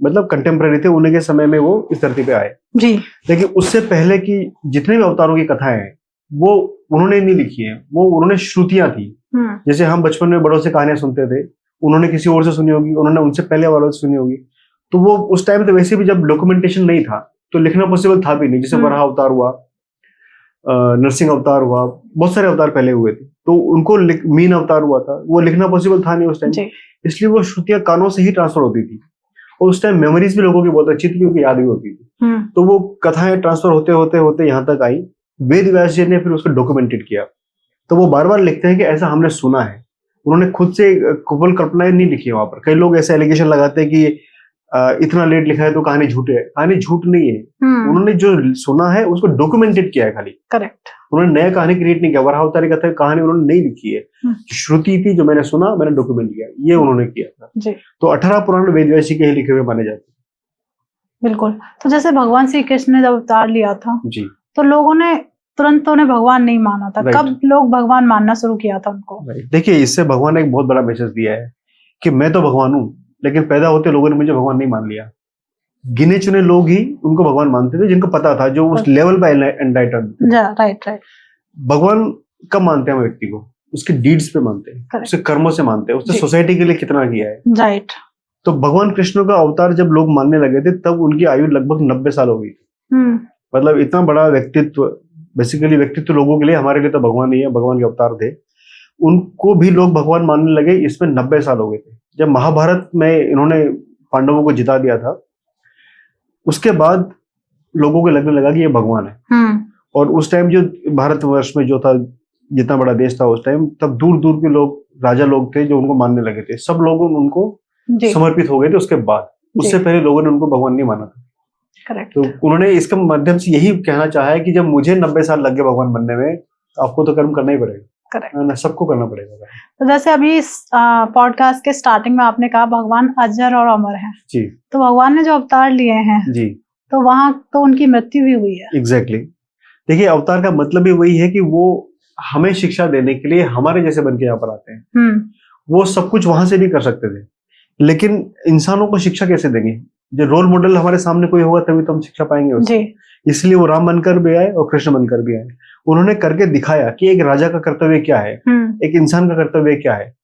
मतलब कंटेम्प्रेरी थे, उन्हीं के समय में वो इस धरती पे आए जी। लेकिन उससे पहले की जितने भी अवतारों की कथाएं हैं वो उन्होंने नहीं लिखी है, वो उन्होंने श्रुतियां थी। जैसे हम बचपन में बड़ों से कहानियां सुनते थे, उन्होंने किसी और से सुनी होगी, उन्होंने उनसे पहले वालों से सुनी होगी। तो वो उस टाइम तो वैसे भी जब डॉक्यूमेंटेशन नहीं था तो लिखना पॉसिबल था भी नहीं। जैसे वराह अवतार हुआ, नरसिंह अवतार हुआ, बहुत सारे अवतार पहले हुए थे, तो उनको मीन अवतार हुआ था, वो लिखना पॉसिबल था नहीं उस टाइम, इसलिए वो श्रुतियां कानों से ही ट्रांसफर होती थी। और उस टाइम मेमोरीज भी लोगों की बहुत अच्छी थी क्योंकि याद भी होती थी। तो वो कथाएं ट्रांसफर होते होते होते यहाँ तक आई, वेद व्यास जी ने फिर उसको डॉक्यूमेंटेड किया। तो वो बार बार लिखते हैं कि ऐसा हमने सुना है, उन्होंने खुद से कुबल कल्पनाएं नहीं लिखी है। वहां पर कई लोग ऐसे एलिगेशन लगाते हैं कि इतना लेट लिखा है तो कहानी झूठ है। कहानी झूठ नहीं है, उन्होंने जो सुना है उसको डॉक्यूमेंटेड किया है खाली। करेक्ट, उन्होंने नया कहानी क्रिएट नहीं किया। वराह अवतारी कथा कहानी उन्होंने नहीं लिखी है, श्रुति थी जो मैंने सुना, मैंने डॉक्यूमेंट किया, ये उन्होंने किया था जी। तो 18 पुराण वेद व्यास जी के ही लिखे हुए माने जाते हैं। बिल्कुल। तो जैसे भगवान श्री कृष्ण ने जब अवतार लिया था जी, तो लोगों ने तुरंत उन्हें भगवान नहीं माना था। कब लोग भगवान मानना शुरू किया था उनको? देखिए, इससे भगवान ने एक बहुत बड़ा मैसेज दिया है कि मैं तो भगवान हूँ, लेकिन पैदा होते लोगों ने मुझे भगवान नहीं मान लिया। गिने चुने लोग ही उनको भगवान मानते थे, जिनको पता था, जो उस लेवल पर एंटाइटल्ड। राइट। भगवान कब मानते हैं हम व्यक्ति को? उसके डीड्स पे मानते हैं, उसके कर्मों से मानते हैं, उसने सोसाइटी के लिए कितना किया है। राइट। तो भगवान कृष्ण का अवतार जब लोग मानने लगे थे तब उनकी आयु लगभग 90 साल हो गई थी। मतलब इतना बड़ा व्यक्तित्व, बेसिकली व्यक्तित्व लोगों के लिए, हमारे लिए तो भगवान ही है, भगवान के अवतार थे, उनको भी लोग भगवान मानने लगे, इसमें 90 साल हो गए थे। जब महाभारत में इन्होंने पांडवों को जिता दिया था, उसके बाद लोगों को लगने लगा कि ये भगवान है। और उस टाइम जो भारतवर्ष में जो था, जितना बड़ा देश था उस टाइम, तब दूर दूर के लोग, राजा लोग थे जो उनको मानने लगे थे। सब लोग उनको समर्पित हो गए थे उसके बाद। उससे पहले लोगों ने उनको भगवान नहीं माना था। करेक्ट। तो उन्होंने इसके माध्यम से यही कहना चाहा है कि जब मुझे 90 साल लग गए भगवान बनने में, आपको तो कर्म करना ही पड़ेगा। करेक्ट, सबको करना पड़ेगा। तो जैसे अभी पॉडकास्ट के स्टार्टिंग में आपने कहा भगवान अजर और अमर हैं जी, तो भगवान ने जो अवतार लिए हैं जी, तो वहां तो उनकी मृत्यु भी हुई है। एग्जैक्टली। देखिए, अवतार का मतलब भी वही है कि वो हमें शिक्षा देने के लिए हमारे जैसे बन के यहाँ पर आते हैं। वो सब कुछ वहां से भी कर सकते थे, लेकिन इंसानों को शिक्षा कैसे देंगे? जो रोल मॉडल हमारे सामने कोई होगा तभी तो हम शिक्षा पाएंगे उससे। इसलिए वो राम बनकर भी आए और कृष्ण बनकर भी आए। उन्होंने करके दिखाया कि एक राजा का कर्तव्य क्या है, एक इंसान का कर्तव्य क्या है।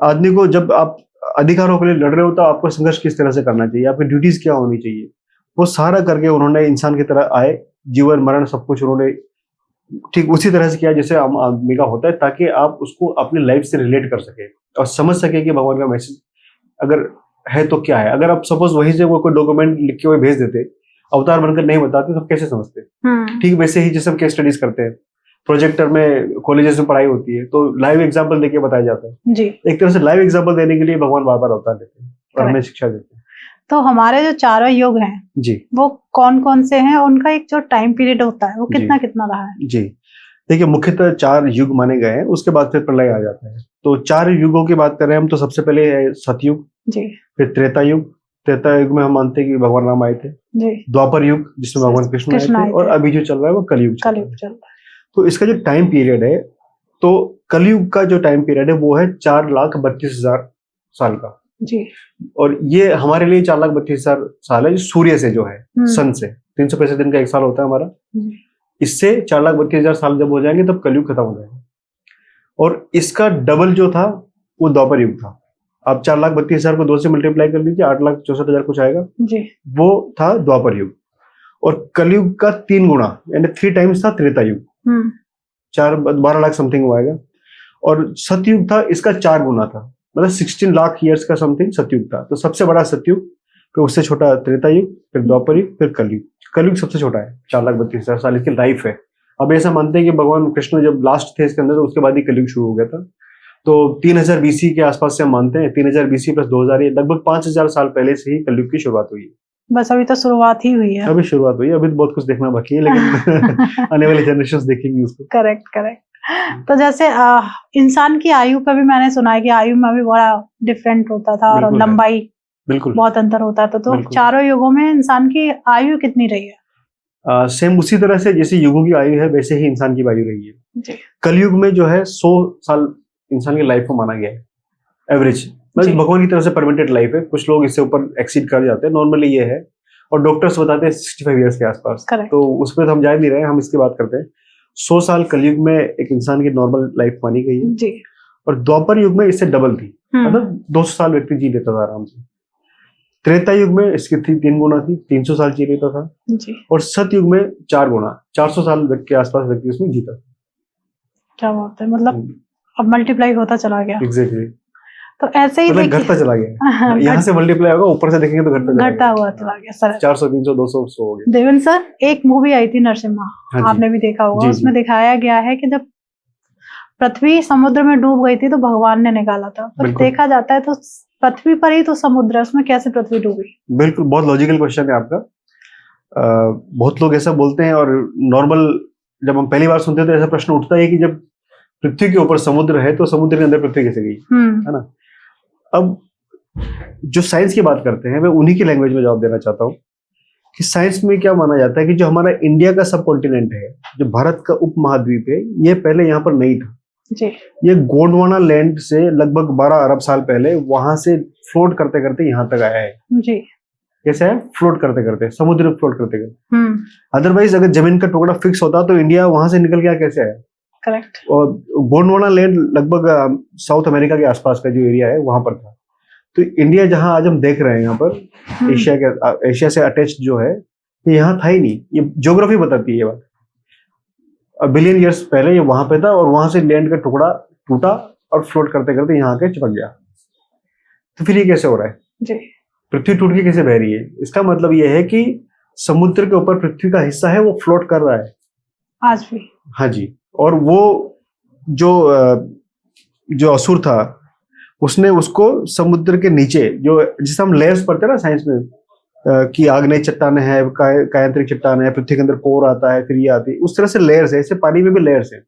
आदमी को जब आप अधिकारों के लिए लड़ रहे हो तो आपको संघर्ष किस तरह से करना चाहिए, आपकी ड्यूटीज क्या होनी चाहिए, वो सारा करके उन्होंने इंसान की तरह आए। जीवन मरण सब कुछ उन्होंने ठीक उसी तरह से किया जैसे आम आदमी का होता है, ताकि आप उसको अपनी लाइफ से रिलेट कर सके और समझ सके कि भगवान का मैसेज अगर है तो क्या है। अगर आप सपोज वहीं से वो कोई डॉक्यूमेंट लिख के हुए भेज देते, अवतार बनकर नहीं बताते, तो कैसे समझते? ठीक वैसे ही जैसे हम केस स्टडीज करते हैं, प्रोजेक्टर में कॉलेजेस में पढ़ाई होती है तो लाइव एग्जांपल देके बताया जाता है जी। एक तरह से लाइव एग्जांपल देने के लिए भगवान बार बार अवतार देते हैं और हमें शिक्षा देते हैं। तो हमारे जो चारों युग हैं जी, वो कौन कौन से हैं? उनका एक जो टाइम पीरियड होता है वो कितना कितना रहा है? जी, देखिए, मुख्यतः 4 युग माने गए हैं, उसके बाद फिर प्रलय आ जाता है। तो 4 युगों की बात करें हम तो सबसे पहले है सतयुग जी, फिर त्रेता युग। त्रेता युग में हम मानते हैं कि भगवान राम आए थे जी। द्वापर युग जिसमें भगवान कृष्ण आए थे, और अभी जो चल रहा है वो कलयुग चल रहा है। तो इसका जो टाइम पीरियड है, तो कलयुग का जो टाइम पीरियड है वो है 4,32,000 साल का जी। और ये हमारे लिए 4,32,000 साल है जो सूर्य से जो है, सन से 365 दिन का एक साल होता है हमारा। इससे 4,32,000 साल जब हो जाएंगे तब कलयुग खत्म हो जाएगा। और इसका डबल जो था वो द्वापर युग था। आप 4,32,000 को 2 से मल्टीप्लाई कर लीजिए, 8,64,000 कुछ आएगा जी। वो था द्वापर युग। और कलयुग का 3 गुना यानी 3 टाइम्स था त्रेता युग, 12 लाख समथिंग वो आएगा। और सतयुग था, इसका 4 गुना था, मतलब 16 लाख ईयर्स का समथिंग सतयुग था। तो सबसे बड़ा सतयुग, फिर उससे छोटा त्रेता युग, फिर द्वापर युग, फिर कलयुग। कलयुग सबसे छोटा है, 4,32,000 साल इसकी लाइफ है। अब ऐसा मानते हैं कि भगवान कृष्ण जब लास्ट थे इसके अंदर तो उसके बाद ही कलयुग शुरू हो गया था। तो 3000 बीसी के आसपास से हम मानते हैं, 3000 बीसी प्लस 2000, ये लगभग 5000 साल पहले से ही कलयुग की शुरुआत हुई है। बस अभी तो शुरुआत ही हुई है। अभी शुरुआत हुई है, अभी तो बहुत कुछ देखना बाकी है, लेकिन आने वाली जनरेशन देखेंगी उसको। Correct correct. तो जैसे इंसान की आयु का भी मैंने सुना है कि आयु में भी बड़ा डिफरेंट होता था और बिल्कुल है। लंबाई बिल्कुल बहुत अंतर होता था। तो बिल्कुल। चारों युगों में इंसान की आयु कितनी रही है? सेम उसी तरह से जैसे युगों की आयु है वैसे ही इंसान की आयु रही है। जी कलयुग में जो है 100 साल इंसान की लाइफ को माना गया है एवरेज, बस जी। भगवान की तरफ से परमिटेड लाइफ है। कुछ लोग इससे ऊपर एक्सीड कर जाते हैं, नॉर्मली ये है, और डॉक्टर्स बताते हैं 65 ईयर्स के आसपास। Correct. तो उस पर तो हम जा नहीं रहे हैं, हम इसकी बात करते हैं। 100 साल कलयुग में एक इंसान की नॉर्मल लाइफ मानी गई है, जी। और द्वापर युग में इससे डबल थी, मतलब 200 साल व्यक्ति जी लेता था आराम से। त्रेता युग में इसकी थी 3 गुना थी, 300 साल जी लेता था जी। और सतयुग में 4 गुना, 400 साल के आसपास व्यक्ति उसमें जीता। क्या बात है, मतलब अब मल्टीप्लाई होता चला गया। एग्जैक्टली। तो ऐसे ही मतलब घटता चला गया, यहाँ से मल्टीप्लाई होगा, ऊपर से देखेंगे तो घटता हुआ चला गया सर। 400 300 200 100 हो गया। देवेंद्र सर, एक मूवी आई थी नरसिम्हा, हाँ जी। आपने भी देखा होगा। जी, उसमें जी। दिखाया गया है कि जब पृथ्वी समुद्र में डूब गई थी तो भगवान ने निकाला था, पर बिल्कुल। देखा जाता है तो पृथ्वी पर ही तो समुद्र है, उसमें कैसे पृथ्वी डूबी? बिल्कुल, बहुत लॉजिकल क्वेश्चन है आपका। बहुत लोग ऐसा बोलते हैं, और नॉर्मल जब हम पहली बार सुनते हैं तो ऐसा प्रश्न उठता है कि जब पृथ्वी के ऊपर समुद्र है तो समुद्र के अंदर पृथ्वी कैसे गई, है ना। अब जो साइंस की बात करते हैं मैं उन्हीं की लैंग्वेज में जवाब देना चाहता हूँ कि साइंस में क्या माना जाता है कि जो हमारा इंडिया का सब कॉन्टिनेंट है, जो भारत का उपमहाद्वीप है, ये पहले यहाँ पर नहीं था जी। ये गोंडवाना लैंड से लगभग 12 अरब साल पहले वहां से फ्लोट करते करते यहाँ तक आया है। जी। कैसे है? फ्लोट करते करते, समुद्र में फ्लोट करते करते। अदरवाइज अगर जमीन का टुकड़ा फिक्स होता तो इंडिया वहां से निकल गया कैसे आया? करेक्ट। और गोंडवाना लैंड लगभग साउथ अमेरिका के आसपास का जो एरिया है वहां पर था। तो इंडिया जहां आज हम देख रहे हैं यहाँ पर एशिया से अटैच जो है, ये यहाँ था ही नहीं। ये ज्योग्राफी बताती है ये बात। बिलियन ईयर्स पहले ये वहां पे था, और वहां से लैंड का टुकड़ा टूटा और फ्लोट करते करते यहाँ आके चिपक गया। तो फिर ये कैसे हो रहा है? जी। पृथ्वी टूट के कैसे बह रही है? इसका मतलब ये है कि समुद्र के ऊपर पृथ्वी का हिस्सा है वो फ्लोट कर रहा है आज भी। हाँ जी। और वो जो असुर था उसने उसको समुद्र के नीचे, जो जिसे हम लेयर्स पढ़ते हैं ना साइंस में, कि आग्नेय चट्टाने हैं, कायांतरिक चट्टान है, पृथ्वी के अंदर कोर आता है, फिर ये आती है, उस तरह से लेयर्स है। ऐसे पानी में भी लेयर्स है।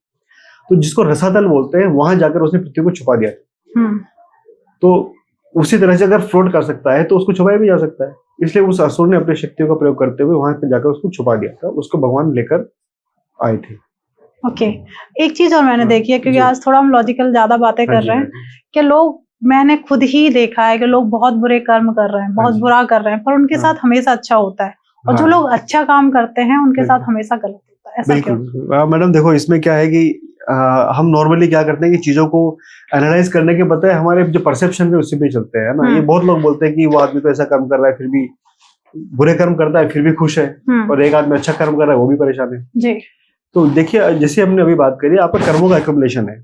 तो जिसको रसातल बोलते हैं, वहां जाकर उसने पृथ्वी को छुपा दिया। तो उसी तरह से अगर फ्लोट कर सकता है तो उसको छुपाया भी जा सकता है। इसलिए उस असुर ने अपनी शक्तियों का प्रयोग करते हुए वहां पे जाकर उसको छुपा दिया था। उसको भगवान लेकर आए थे। ओके। एक चीज और मैंने देखी है, क्योंकि जी। आज थोड़ा हम लॉजिकल ज्यादा बातें हाँ कर जी, रहे हाँ हैं, जी। कि लोग, मैंने खुद ही देखा है कि लोग बहुत बुरे कर्म कर रहे हैं, बहुत जी। बुरा कर रहे हैं, पर उनके हाँ। साथ हमेशा अच्छा होता है। और जो हाँ। लोग अच्छा काम करते हैं उनके साथ बिल्कुल। हमेशा गलत होता है। ऐसा क्यों? बिल्कुल मैडम, देखो इसमें क्या है कि हम नॉर्मली क्या करते हैं कि चीजों को एनालाइज करने के बजाय हमारे जो परसेप्शन है उससे भी चलते हैं ना। ये बहुत लोग बोलते हैं कि वो आदमी तो ऐसा कर्म कर रहा है फिर भी, बुरे कर्म करता है फिर भी खुश है, और एक आदमी अच्छा कर्म कर रहा है वो भी परेशान है। जी। तो देखिए, जैसे हमने अभी बात करी, आपका कर्मों का एक्युमुलेशन है।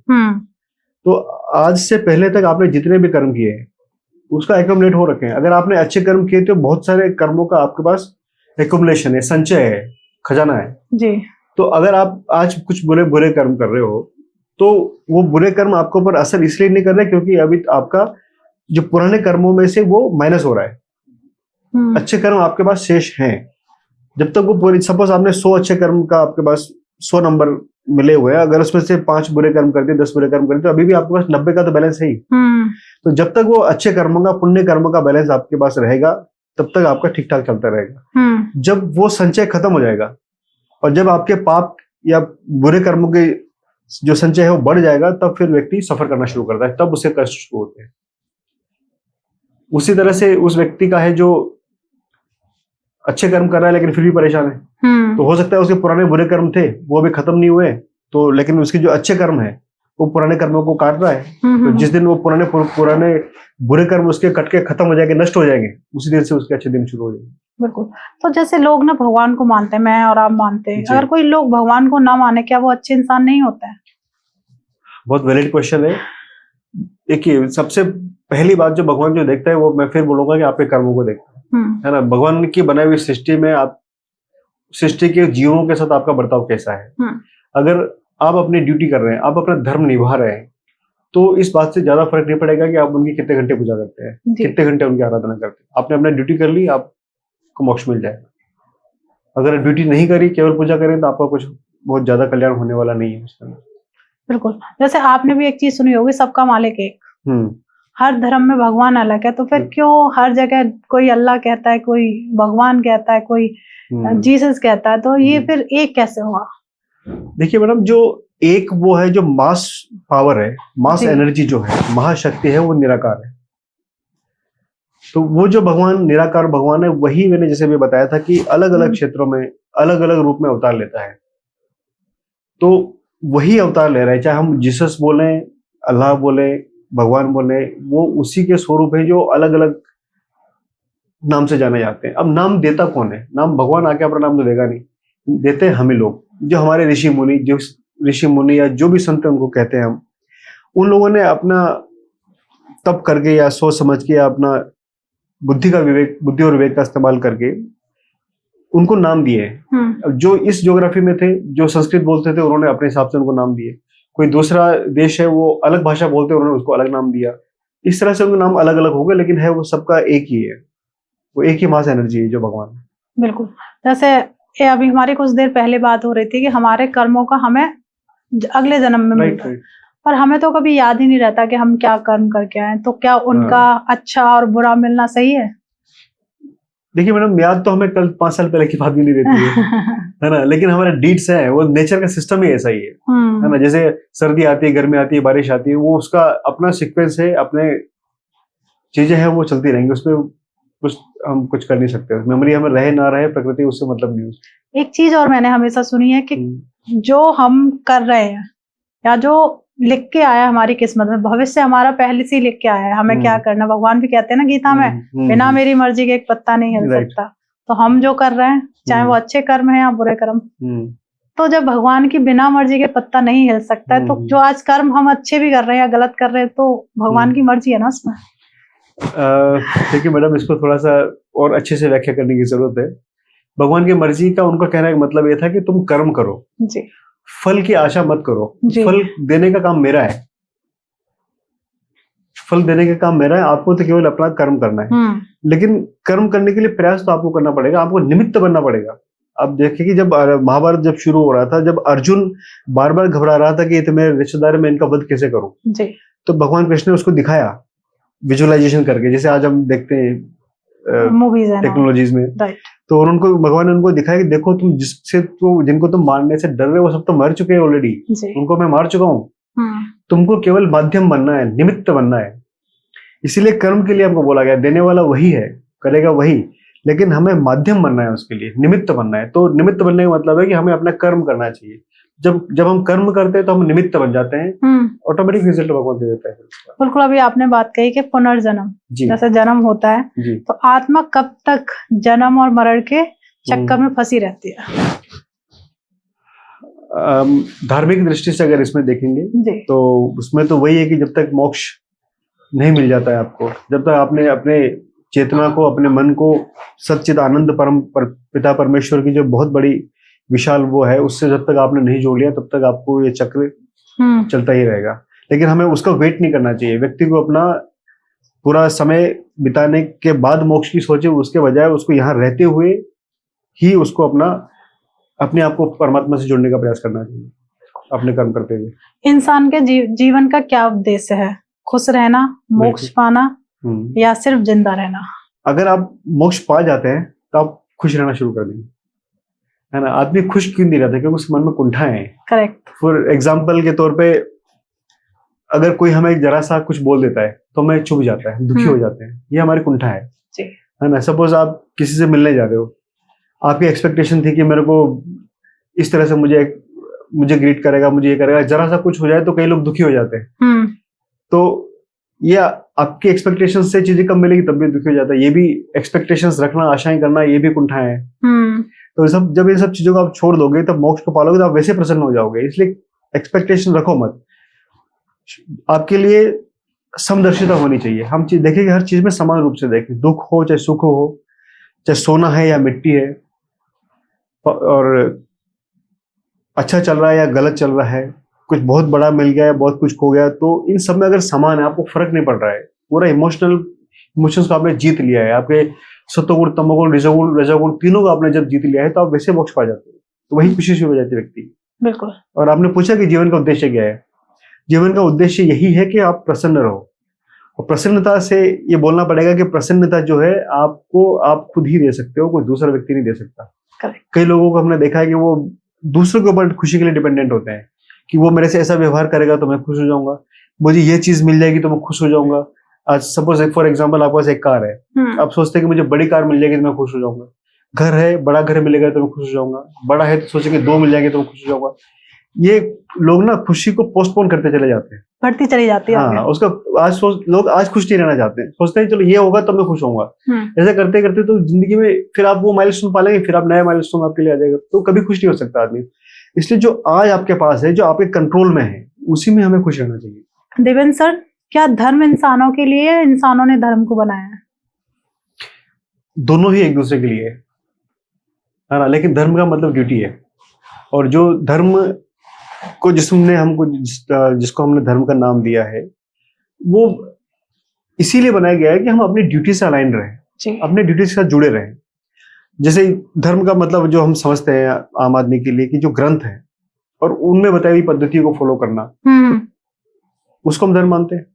तो आज से पहले तक आपने जितने भी कर्म किए हैं उसका एक्युमुलेट हो रखे हैं। अगर आपने अच्छे कर्म किए तो बहुत सारे कर्मों का आपके पास एक्युमुलेशन है, संचय है, खजाना है जी। तो अगर आप आज कुछ बुरे कर्म कर रहे हो तो वो बुरे कर्म आपके ऊपर असर इसलिए नहीं कर रहे क्योंकि अभी आपका जो पुराने कर्मों में से वो माइनस हो रहा है। अच्छे कर्म आपके पास शेष हैं। जब तक वो पूरी, सपोज आपने 100 अच्छे कर्म का आपके पास 100 नंबर मिले हुए हैं, अगर उसमें से 5 बुरे कर्म कर दिए, 10 बुरे कर्म कर दिए, तो अभी भी आपके पास 90 का तो बैलेंस है ही। तो जब तक वो अच्छे कर्मों का, पुण्य कर्मों का बैलेंस आपके पास रहेगा तब तक आपका ठीक ठाक चलता रहेगा। जब वो संचय खत्म हो जाएगा और जब आपके पाप या बुरे कर्मों के जो संचय है वो बढ़ जाएगा, तब फिर व्यक्ति सफर करना शुरू करता है, तब उसे कष्ट शुरू होते हैं। उसी तरह से उस व्यक्ति का है जो अच्छे कर्म कर रहा है लेकिन फिर भी परेशान है। तो हो सकता है उसके पुराने बुरे कर्म थे वो अभी खत्म नहीं हुए, तो लेकिन उसके जो अच्छे कर्म है वो पुराने कर्मों को काट रहा है। तो जिस दिन वो पुराने बुरे कर्म उसके कट के खत्म हो जाएंगे, नष्ट हो जाएंगे, उसी दिन से उसके अच्छे दिन शुरू हो जाएंगे। बिल्कुल। तो जैसे लोग ना भगवान को मानते हैं, मैं और आप मानते हैं, अगर कोई लोग भगवान को ना माने, क्या वो अच्छे इंसान नहीं होते हैं? बहुत वैलिड क्वेश्चन है। देखिए, सबसे पहली बात जो भगवान जो देखता है वो मैं फिर बोलूंगा कि आपके कर्मों को देखता है ना। भगवान की बनाई हुई सृष्टि में आप सृष्टि के जीवों के साथ आपका बर्ताव कैसा है। अगर आप अपनी ड्यूटी कर रहे हैं, आप अपना धर्म निभा रहे हैं, तो इस बात से ज्यादा फर्क नहीं पड़ेगा कि आप उनकी कितने घंटे पूजा करते हैं, कितने घंटे उनकी आराधना करते हैं। आपने अपना ड्यूटी कर ली, आपको मोक्ष मिल जाएगा। अगर ड्यूटी नहीं करी, केवल पूजा करें, तो आपका कुछ बहुत ज्यादा कल्याण होने वाला नहीं है उसमें। बिल्कुल। जैसे आपने भी एक चीज सुनी होगी, सबका मालिक एक। हर धर्म में भगवान अलग है, तो फिर क्यों हर जगह कोई अल्लाह कहता है, कोई भगवान कहता है, कोई जीसस कहता है, तो ये फिर एक कैसे हुआ? देखिए मैडम, जो एक वो है जो मास पावर है, मास एनर्जी जो है, महाशक्ति है, वो निराकार है। तो वो जो भगवान निराकार भगवान है, वही मैंने जैसे भी बताया था कि अलग अलग क्षेत्रों में अलग अलग रूप में अवतार लेता है। तो वही अवतार ले रहा है, चाहे हम जीसस बोले, अल्लाह बोले, भगवान बोले, वो उसी के स्वरूप है जो अलग अलग नाम से जाने जाते हैं। अब नाम देता कौन है? नाम भगवान आके अपना नाम तो देगा नहीं, देते हैं हमें लोग, जो हमारे ऋषि मुनि या जो भी संत उनको कहते हैं हम। उन लोगों ने अपना तप करके या सोच समझ के या अपना बुद्धि और विवेक का इस्तेमाल करके उनको नाम दिए। जो इस ज्योग्राफी में थे, जो संस्कृत बोलते थे, उन्होंने अपने हिसाब से उनको नाम दिए। कोई दूसरा देश है, वो अलग भाषा बोलते हैं, उन्होंने उसको अलग नाम दिया। इस तरह से उनके नाम अलग अलग हो गए, लेकिन है वो सबका एक ही है, वो एक ही मास एनर्जी है जो भगवान है। बिल्कुल। जैसे अभी हमारी कुछ देर पहले बात हो रही थी कि हमारे कर्मों का हमें अगले जन्म में मिलता है, पर हमें तो कभी याद ही नहीं रहता कि हम क्या कर्म करके आए। तो क्या उनका अच्छा और बुरा मिलना सही है? देखिए मैडम, याद तो हमें कल 5 साल पहले की बात भी नहीं रहती है ना, लेकिन हमारे डीड्स है, वो नेचर का सिस्टम ही ऐसा ही है ना। जैसे सर्दी आती है, गर्मी आती है, बारिश आती है, वो उसका अपना सीक्वेंस है, अपने चीजें हैं, वो चलती रहेंगी, उसमें हम कुछ कर नहीं सकते। मेमोरी हमें रहे ना रहे, प्रकृति उससे मतलब नहीं। एक चीज और मैंने हमेशा सुनी है कि जो हम कर रहे हैं या जो लिख के आया हमारी किस्मत में, भविष्य हमारा पहले से ही लिख के आया है, हमें क्या करना। भगवान भी कहते हैं ना गीता में, बिना मेरी मर्जी के एक पत्ता नहीं हिल सकता। तो हम जो कर रहे हैं, चाहे वो अच्छे कर्म है या बुरे कर्म, तो जब भगवान की बिना मर्जी के पत्ता नहीं हिल सकता है, तो जो आज कर्म हम अच्छे भी कर रहे हैं या गलत कर रहे हैं, तो भगवान की मर्जी है ना उसमें। देखिए मैडम, इसको थोड़ा सा और अच्छे से व्याख्या करने की जरूरत है। भगवान की मर्जी का उनका कहने का मतलब ये था कि तुम कर्म करो जी, फल की आशा मत करो, फल देने का काम मेरा है, फल देने का काम मेरा है, आपको तो केवल अपना कर्म करना है। लेकिन कर्म करने के लिए प्रयास तो आपको करना पड़ेगा, आपको निमित्त बनना पड़ेगा। अब देखिए कि जब महाभारत जब शुरू हो रहा था, जब अर्जुन बार बार घबरा रहा था कि ये तो मेरे रिश्तेदार, मैं इनका वध कैसे करूं, तो भगवान कृष्ण ने उसको दिखाया विजुअलाइजेशन करके, जैसे आज हम देखते हैं मूवीज टेक्नोलॉजीज में। तो उनको भगवान ने उनको दिखाया कि देखो, तुम जिनको तुम मारने से डर रहे हो, वो सब तो मर चुके हैं ऑलरेडी, उनको मैं मार चुका हूँ। तुमको केवल माध्यम बनना है, निमित्त बनना है। इसीलिए कर्म के लिए हमको बोला गया, देने वाला वही है, करेगा वही, लेकिन हमें माध्यम बनना है, उसके लिए निमित्त बनना है। तो निमित्त बनने का मतलब है कि हमें अपना कर्म करना चाहिए। जब हम कर्म करते हैं तो हम निमित्त बन जाते हैं, ऑटोमेटिक रिजल्ट भगवान दे देता है। बिल्कुल। अभी आपने बात कही कि पुनर्जन्म, जैसे जन्म होता है, तो आत्मा कब तक जन्म और मरण के चक्कर में फंसी रहती है? धार्मिक दृष्टि से अगर इसमें देखेंगे तो उसमें तो वही है कि जब तक मोक्ष नहीं मिल जाता है आपको, जब तक आपने अपने चेतना को, अपने मन को सच्चिद आनंद पिता परमेश्वर की जो बहुत बड़ी विशाल वो है, उससे जब तक आपने नहीं जोड़ लिया, तब तक आपको ये चक्र चलता ही रहेगा। लेकिन हमें उसका वेट नहीं करना चाहिए। व्यक्ति को अपना पूरा समय बिताने के बाद मोक्ष की सोचे, उसके बजाय उसको यहाँ रहते हुए ही उसको अपने आप को परमात्मा से जोड़ने का प्रयास करना चाहिए, अपने कर्म करते हुए। इंसान के जीवन का क्या उद्देश्य है? खुश रहना, मोक्ष पाना, या सिर्फ जिंदा रहना? अगर आप मोक्ष पा जाते हैं तो आप खुश रहना शुरू कर देंगे, है ना। आदमी खुश क्यों नहीं रहता? क्योंकि उसके मन में कुंठाएं हैं। करेक्ट। फॉर एग्जाम्पल के तौर पे, अगर कोई हमें जरा सा कुछ बोल देता है तो हमें चुभ जाता है, दुखी हो जाते हैं, ये हमारी कुंठा है ना। सपोज आप किसी से मिलने जा रहे हो, आपकी एक्सपेक्टेशन थी कि मेरे को इस तरह से मुझे ग्रीट करेगा, मुझे ये करेगा, जरा सा कुछ हो जाए तो कई लोग दुखी हो जाते हैं। तो ये आपकी एक्सपेक्टेशन से चीजें कम मिलेगी तब भी दुखी हो जाता है। ये भी एक्सपेक्टेशंस रखना, आशाएं करना, ये भी कुंठा है। तो जब ये सब चीजों को आप छोड़ दोगे, तब मोक्ष को पालोगे, तो आप वैसे प्रसन्न हो जाओगे। इसलिए एक्सपेक्टेशन रखो मत। आपके लिए समदर्शिता होनी चाहिए। हम देखें कि हर चीज में समान रूप से देखें, दुख हो चाहे सुख हो, चाहे सोना है या मिट्टी है, और अच्छा चल रहा है या गलत चल रहा है, कुछ बहुत बड़ा मिल गया है, बहुत कुछ खो गया, तो इन सब में अगर समान है, आपको फर्क नहीं पड़ रहा है, पूरा इमोशंस को आपने जीत लिया है, आपके सत्वगुण, तमोगुण, रजोगुण तीनों को आपने जब जीत लिया है, तो आप वैसे मोक्ष पा जाते हो। तो वही खुशी शुरू हो जाती है व्यक्ति। बिल्कुल। और आपने पूछा कि जीवन का उद्देश्य क्या है। जीवन का उद्देश्य यही है कि आप प्रसन्न रहो। और प्रसन्नता से ये बोलना पड़ेगा कि प्रसन्नता जो है आपको आप खुद ही दे सकते हो, कोई दूसरा व्यक्ति नहीं दे सकता। करेक्ट। कई लोगों को हमने देखा है कि वो दूसरों के ऊपर खुशी के लिए डिपेंडेंट होते हैं कि वो मेरे से ऐसा व्यवहार करेगा तो मैं खुश हो जाऊंगा, मुझे ये चीज मिल जाएगी तो मैं खुश हो जाऊंगा। आज सपोज फॉर एग्जांपल आपके पास एक कार है, आप सोचते हैं कि मुझे बड़ी कार मिल जाएगी तो मैं खुश हो जाऊंगा। घर है, बड़ा घर मिलेगा तो मैं खुश हो जाऊंगा। बड़ा है तो सोचेंगे 2 मिल जाएंगे तो मैं खुश हो जाऊंगा। ये लोग ना खुशी को पोस्टपोन करते चले जाते हैं, बढ़ती चली जाती है। हाँ, उसका लोग आज खुश नहीं रहना चाहते हैं, सोचते हैं चलो ये होगा तो मैं खुश होऊंगा। ऐसा करते करते तो जिंदगी में फिर आप वो माइलस्टोन पालेंगे, फिर आप नया माइलस्टोन आपके लिए आ जाएगा, तो कभी खुश नहीं हो सकता आदमी। इसलिए जो आज आपके पास है, जो आपके कंट्रोल में है, उसी में हमें खुश रहना चाहिए। देवेंद्र सर, क्या धर्म इंसानों के लिए है, इंसानों ने धर्म को बनाया है? दोनों ही एक दूसरे के लिए है ना, लेकिन धर्म का मतलब ड्यूटी है। और जो धर्म को जिसको हमने धर्म का नाम दिया है, वो इसीलिए बनाया गया है कि हम अपनी ड्यूटी से अलाइन रहें, अपने ड्यूटी के साथ जुड़े रहें। जैसे धर्म का मतलब जो हम समझते हैं आम आदमी के लिए कि जो ग्रंथ है और उनमें बताई हुई पद्धतियों को फॉलो करना, उसको हम धर्म मानते हैं।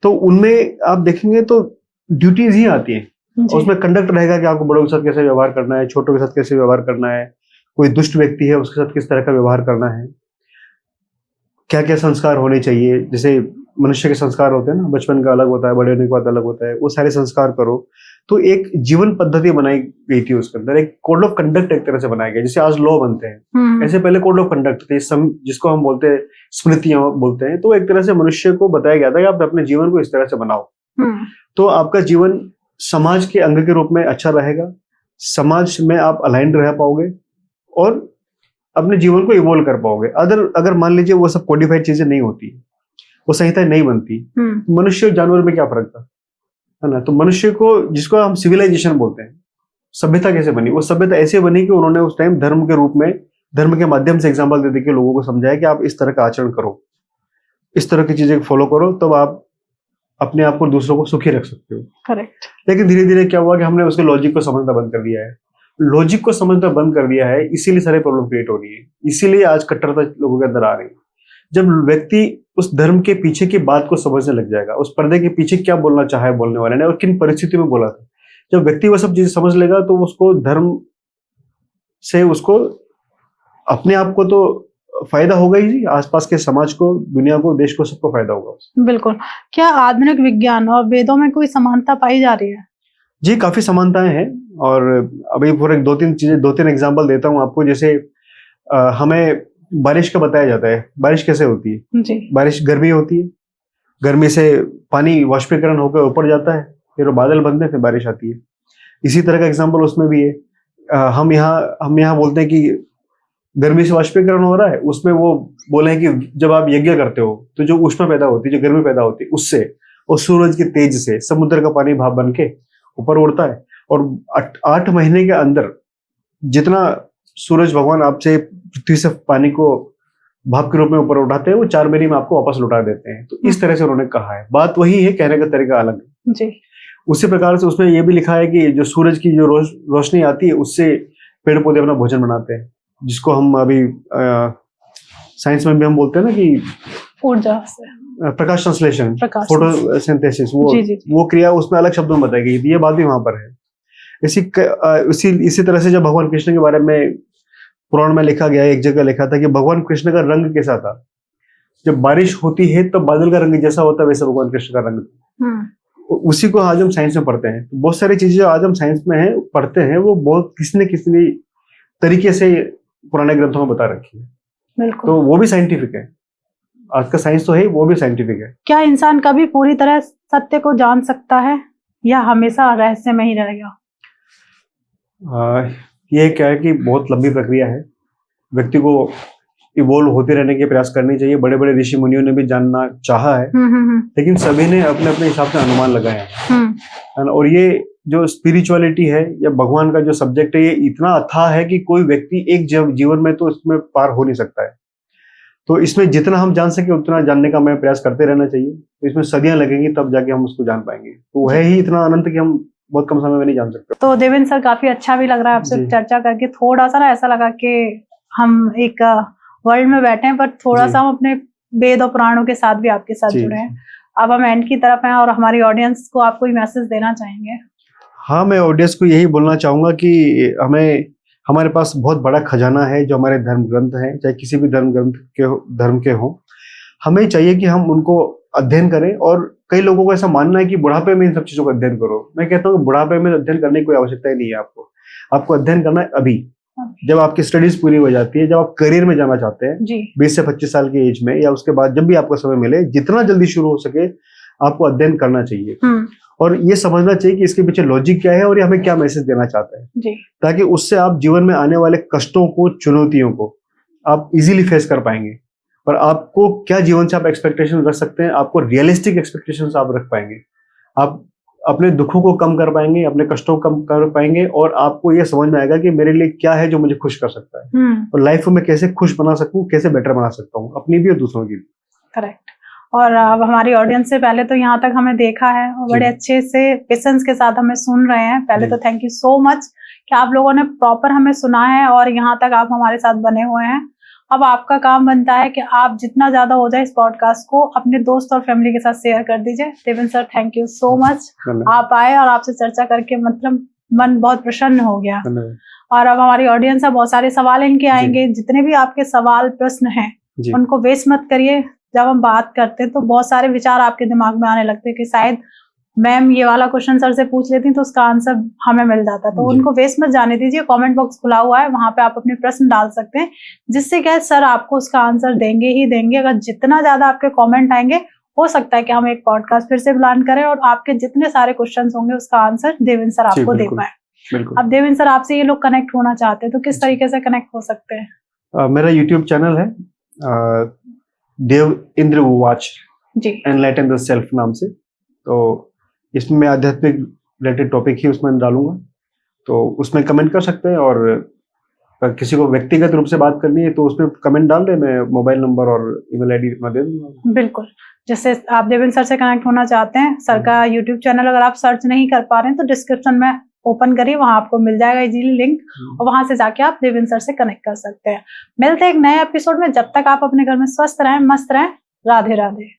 तो उनमें आप देखेंगे तो ड्यूटीज ही आती हैं, उसमें कंडक्ट रहेगा कि आपको बड़ों के साथ कैसे व्यवहार करना है, छोटों के साथ कैसे व्यवहार करना है, कोई दुष्ट व्यक्ति है उसके साथ किस तरह का व्यवहार करना है, क्या क्या संस्कार होने चाहिए। जैसे मनुष्य के संस्कार होते हैं ना, बचपन का अलग होता है, बड़े होने के बाद अलग होता है, वो सारे संस्कार करो। तो एक जीवन पद्धति बनाई गई थी, उसके अंदर एक कोड ऑफ कंडक्ट एक तरह से बनाया गया। जैसे आज लॉ बनते हैं, ऐसे पहले कोड ऑफ कंडक्ट थे, जिसको हम बोलते हैं स्मृतियां बोलते हैं। तो एक तरह से मनुष्य को बताया गया था कि आप अपने जीवन को इस तरह से बनाओ, तो आपका जीवन समाज के अंग के रूप में अच्छा रहेगा, समाज में आप अलाइन रह पाओगे और अपने जीवन को इवॉल्व कर पाओगे। अगर मान लीजिए वो सब कोडिफाइड चीजें नहीं होती, वो संहिताएं नहीं बनती, मनुष्य और जानवर में क्या फर्क था, है ना। तो मनुष्य को, जिसको हम सिविलाइजेशन बोलते हैं, सभ्यता कैसे बनी? वो सभ्यता ऐसे बनी कि उन्होंने उस टाइम धर्म के रूप में, धर्म के माध्यम से एग्जाम्पल दे के लोगों को समझाया कि आप इस तरह का आचरण करो, इस तरह की चीजें फॉलो करो, तब आप अपने आप को दूसरों को सुखी रख सकते हो। करेक्ट। लेकिन धीरे धीरे क्या हुआ कि हमने उसके लॉजिक को समझना बंद कर दिया है। लॉजिक को समझना बंद कर दिया है, इसीलिए सारे प्रॉब्लम क्रिएट हो रही है, इसीलिए आज कट्टरता लोगों के अंदर आ रही है। जब व्यक्ति उस धर्म के पीछे की बात को समझने लग जाएगा, उस पर्दे के पीछे क्या बोलना चाहा है बोलने वाले ने और किन परिस्थितियों में बोला था, जब व्यक्ति वो सब चीजें समझ लेगा, तो उसको धर्म से उसको अपने आप को तो फायदा होगा ही, आसपास के समाज को, दुनिया को, देश को, सबको फायदा होगा। बिल्कुल। क्या आधुनिक विज्ञान और वेदों में कोई समानता पाई जा रही है? जी, काफी समानताएं हैं। और अभी पूरे 2-3 एग्जाम्पल देता हूँ आपको। जैसे हमें बारिश का बताया जाता है, बारिश कैसे होती है जी। बारिश गर्मी होती है, गर्मी से पानी वाष्पीकरण होकर ऊपर जाता है, फिर वो बादल बनते हैं, फिर बारिश आती है। इसी तरह का एग्जाम्पल उसमें भी है। हम यहाँ बोलते हैं कि गर्मी से वाष्पीकरण हो रहा है, उसमें वो बोले हैं कि जब आप यज्ञ करते हो तो जो ऊष्मा पैदा होती है, जो गर्मी पैदा होती है, उससे और सूरज के तेज से समुद्र का पानी भाप बन के ऊपर उड़ता है। और 8 महीने के अंदर जितना सूरज भगवान आपसे पृथ्वी से पानी को भाप के रूप में ऊपर उठाते हैं, वो 4 महीने में आपको वापस लौटा देते हैं। तो इस तरह से उन्होंने कहा है, बात वही है, कहने का तरीका अलग है जी। उसी प्रकार से उसमें यह भी लिखा है कि जो सूरज की जो रोशनी आती है, उससे पेड़ पौधे अपना भोजन बनाते हैं, जिसको हम अभी साइंस में भी हम बोलते हैं ना कि ऊर्जा से प्रकाश संश्लेषण, फोटोसिंथेसिस, वो क्रिया उसमें अलग शब्दों में बताई गई। ये बात भी वहां पर है। इसी तरह से जब भगवान कृष्ण के बारे में पुराण में लिखा गया है, एक जगह लिखा था कि भगवान कृष्ण का रंग कैसा था। जब बारिश होती है तो बादल का रंग जैसा होता है, वैसा भगवान कृष्ण का रंग था। उसी को आज हम साइंस में पढ़ते हैं। तो बहुत सारी चीजें आज हम साइंस में है पढ़ते हैं, वो बहुत किसी तरीके से पुराने ग्रंथों में बता रखी है। तो वो भी साइंटिफिक है। आज का साइंस तो है, वो भी साइंटिफिक है। क्या इंसान कभी पूरी तरह सत्य को जान सकता है या हमेशा रहस्य में ही रहेगा? ये क्या है कि बहुत लंबी प्रक्रिया है। व्यक्ति को इवोल्व होते रहने के प्रयास करने चाहिए। बड़े बड़े ऋषि मुनियों ने भी जानना चाहा है, लेकिन सभी ने अपने अपने हिसाब से अनुमान लगाए हैं। और ये जो स्पिरिचुअलिटी है या भगवान का जो सब्जेक्ट है, ये इतना अथाह है कि कोई व्यक्ति एक जीवन में तो इसमें पार हो नहीं सकता है। तो इसमें जितना हम जान सके उतना जानने का हमें प्रयास करते रहना चाहिए। तो इसमें सदियां लगेंगी तब जाके हम उसको जान पाएंगे। तो वह ही इतना अनंत कि हम बहुत कम समय में नहीं जान सकते। तो देवेंद्र सर, काफी अच्छा भी लग रहा है आपसे जी। चर्चा करके। थोड़ा सा ना ऐसा लगा कि हम एक वर्ल्ड में बैठे हैं, पर थोड़ा जी। सा हम अपने वेद और पुराणों के साथ भी आपके साथ जी। जुड़े हैं। अब हम एंड की तरफ हैं और हमारी ऑडियंस को आप कोई मैसेज देना चाहेंगे? हाँ, मैं ऑडियंस को यही बोलना चाहूंगा कि हमारे पास बहुत बड़ा खजाना है जो हमारे धर्म ग्रंथ हैं, चाहे किसी भी धर्म के हों। हमें चाहिए कि हम उनको अध्ययन करें। और कई लोगों को ऐसा मानना है कि बुढ़ापे में इन सब चीजों का अध्ययन करो। मैं कहता हूँ बुढ़ापे में अध्ययन करने की कोई आवश्यकता ही नहीं है। आपको अध्ययन करना है अभी, जब आपकी स्टडीज पूरी हो जाती है, जब आप करियर में जाना चाहते हैं जी। 20 से 25 साल की एज में, या उसके बाद जब भी आपको समय मिले, जितना जल्दी शुरू हो सके आपको अध्ययन करना चाहिए। और ये समझना चाहिए कि इसके पीछे लॉजिक क्या है और ये हमें क्या मैसेज देना चाहता है जी। ताकि उससे आप जीवन में आने वाले कष्टों को, चुनौतियों को आप इजीली फेस कर पाएंगे। और आपको क्या जीवन से आप एक्सपेक्टेशन रख सकते हैं, आपको रियलिस्टिक एक्सपेक्टेशंस आप रख पाएंगे। आप अपने दुखों को कम कर पाएंगे, अपने कष्टों को कम कर पाएंगे, और आपको ये समझ में आएगा कि मेरे लिए क्या है जो मुझे खुश कर सकता है, और लाइफ को मैं कैसे खुश बना सकूं, कैसे बेटर बना सकता हूं, अपनी भी और दूसरों की भी। करेक्ट। और अब हमारी ऑडियंस से पहले तो यहाँ तक हमें देखा है और बड़े अच्छे से पेशेंस के साथ हमें सुन रहे हैं। पहले तो थैंक यू सो मच कि आप लोगों ने प्रॉपर हमें सुना है और यहाँ तक आप हमारे साथ बने हुए हैं। अब आपका काम बनता है कि आप जितना ज्यादा हो जाए इस पॉडकास्ट को अपने दोस्त और फैमिली के साथ शेयर कर दीजिए। Devendra sir, thank you so much, आप आए और आपसे चर्चा करके मतलब मन बहुत प्रसन्न हो गया। और अब हमारी ऑडियंस है, बहुत सारे सवाल इनके आएंगे। जितने भी आपके सवाल प्रश्न हैं उनको वेस्ट मत करिए। जब हम बात करते हैं तो बहुत सारे विचार आपके दिमाग में आने लगते हैं कि शायद मैम ये वाला क्वेश्चन सर से पूछ लेती तो उसका आंसर हमें मिल जाता। तो उनको वेस्ट मत जाने दीजिए। कमेंट बॉक्स खुला हुआ है, वहां पे आप अपने प्रश्न डाल सकते हैं, जिससे क्या है सर आपको उसका आंसर देंगे ही देंगे। अगर जितना ज्यादा आपके कमेंट आएंगे, हो सकता है कि हम एक पॉडकास्ट फिर से प्लान करें और आपके जितने सारे क्वेश्चन होंगे उसका आंसर देवेंद्र सर आपको दे पाए। अब देवेंद्र सर, आपसे ये लोग कनेक्ट होना चाहते हैं तो किस तरीके से कनेक्ट हो सकते हैं? मेरा यूट्यूब चैनल है Devendra watch ji, enlighten the self नाम से। तो इसमें मैं आध्यात्मिक रिलेटेड टॉपिक ही उसमें डालूंगा, तो उसमें कमेंट कर सकते हैं। और किसी को व्यक्तिगत रूप से बात करनी है तो उसमें कमेंट डाल दे, मैं मोबाइल नंबर और ईमेल आईडी अपना दे दूंगा। बिल्कुल। जैसे आप देवेंद्र सर से कनेक्ट होना चाहते हैं, सर का यूट्यूब चैनल अगर आप सर्च नहीं कर पा रहे हैं तो डिस्क्रिप्शन में ओपन करिए, वहां आपको मिल जाएगा इजीली लिंक, और वहां से जाके आप देवेंद्र सर से कनेक्ट कर सकते हैं। मिलते हैं एक नए एपिसोड में। जब तक आप अपने घर में स्वस्थ रहें, मस्त रहें। राधे राधे।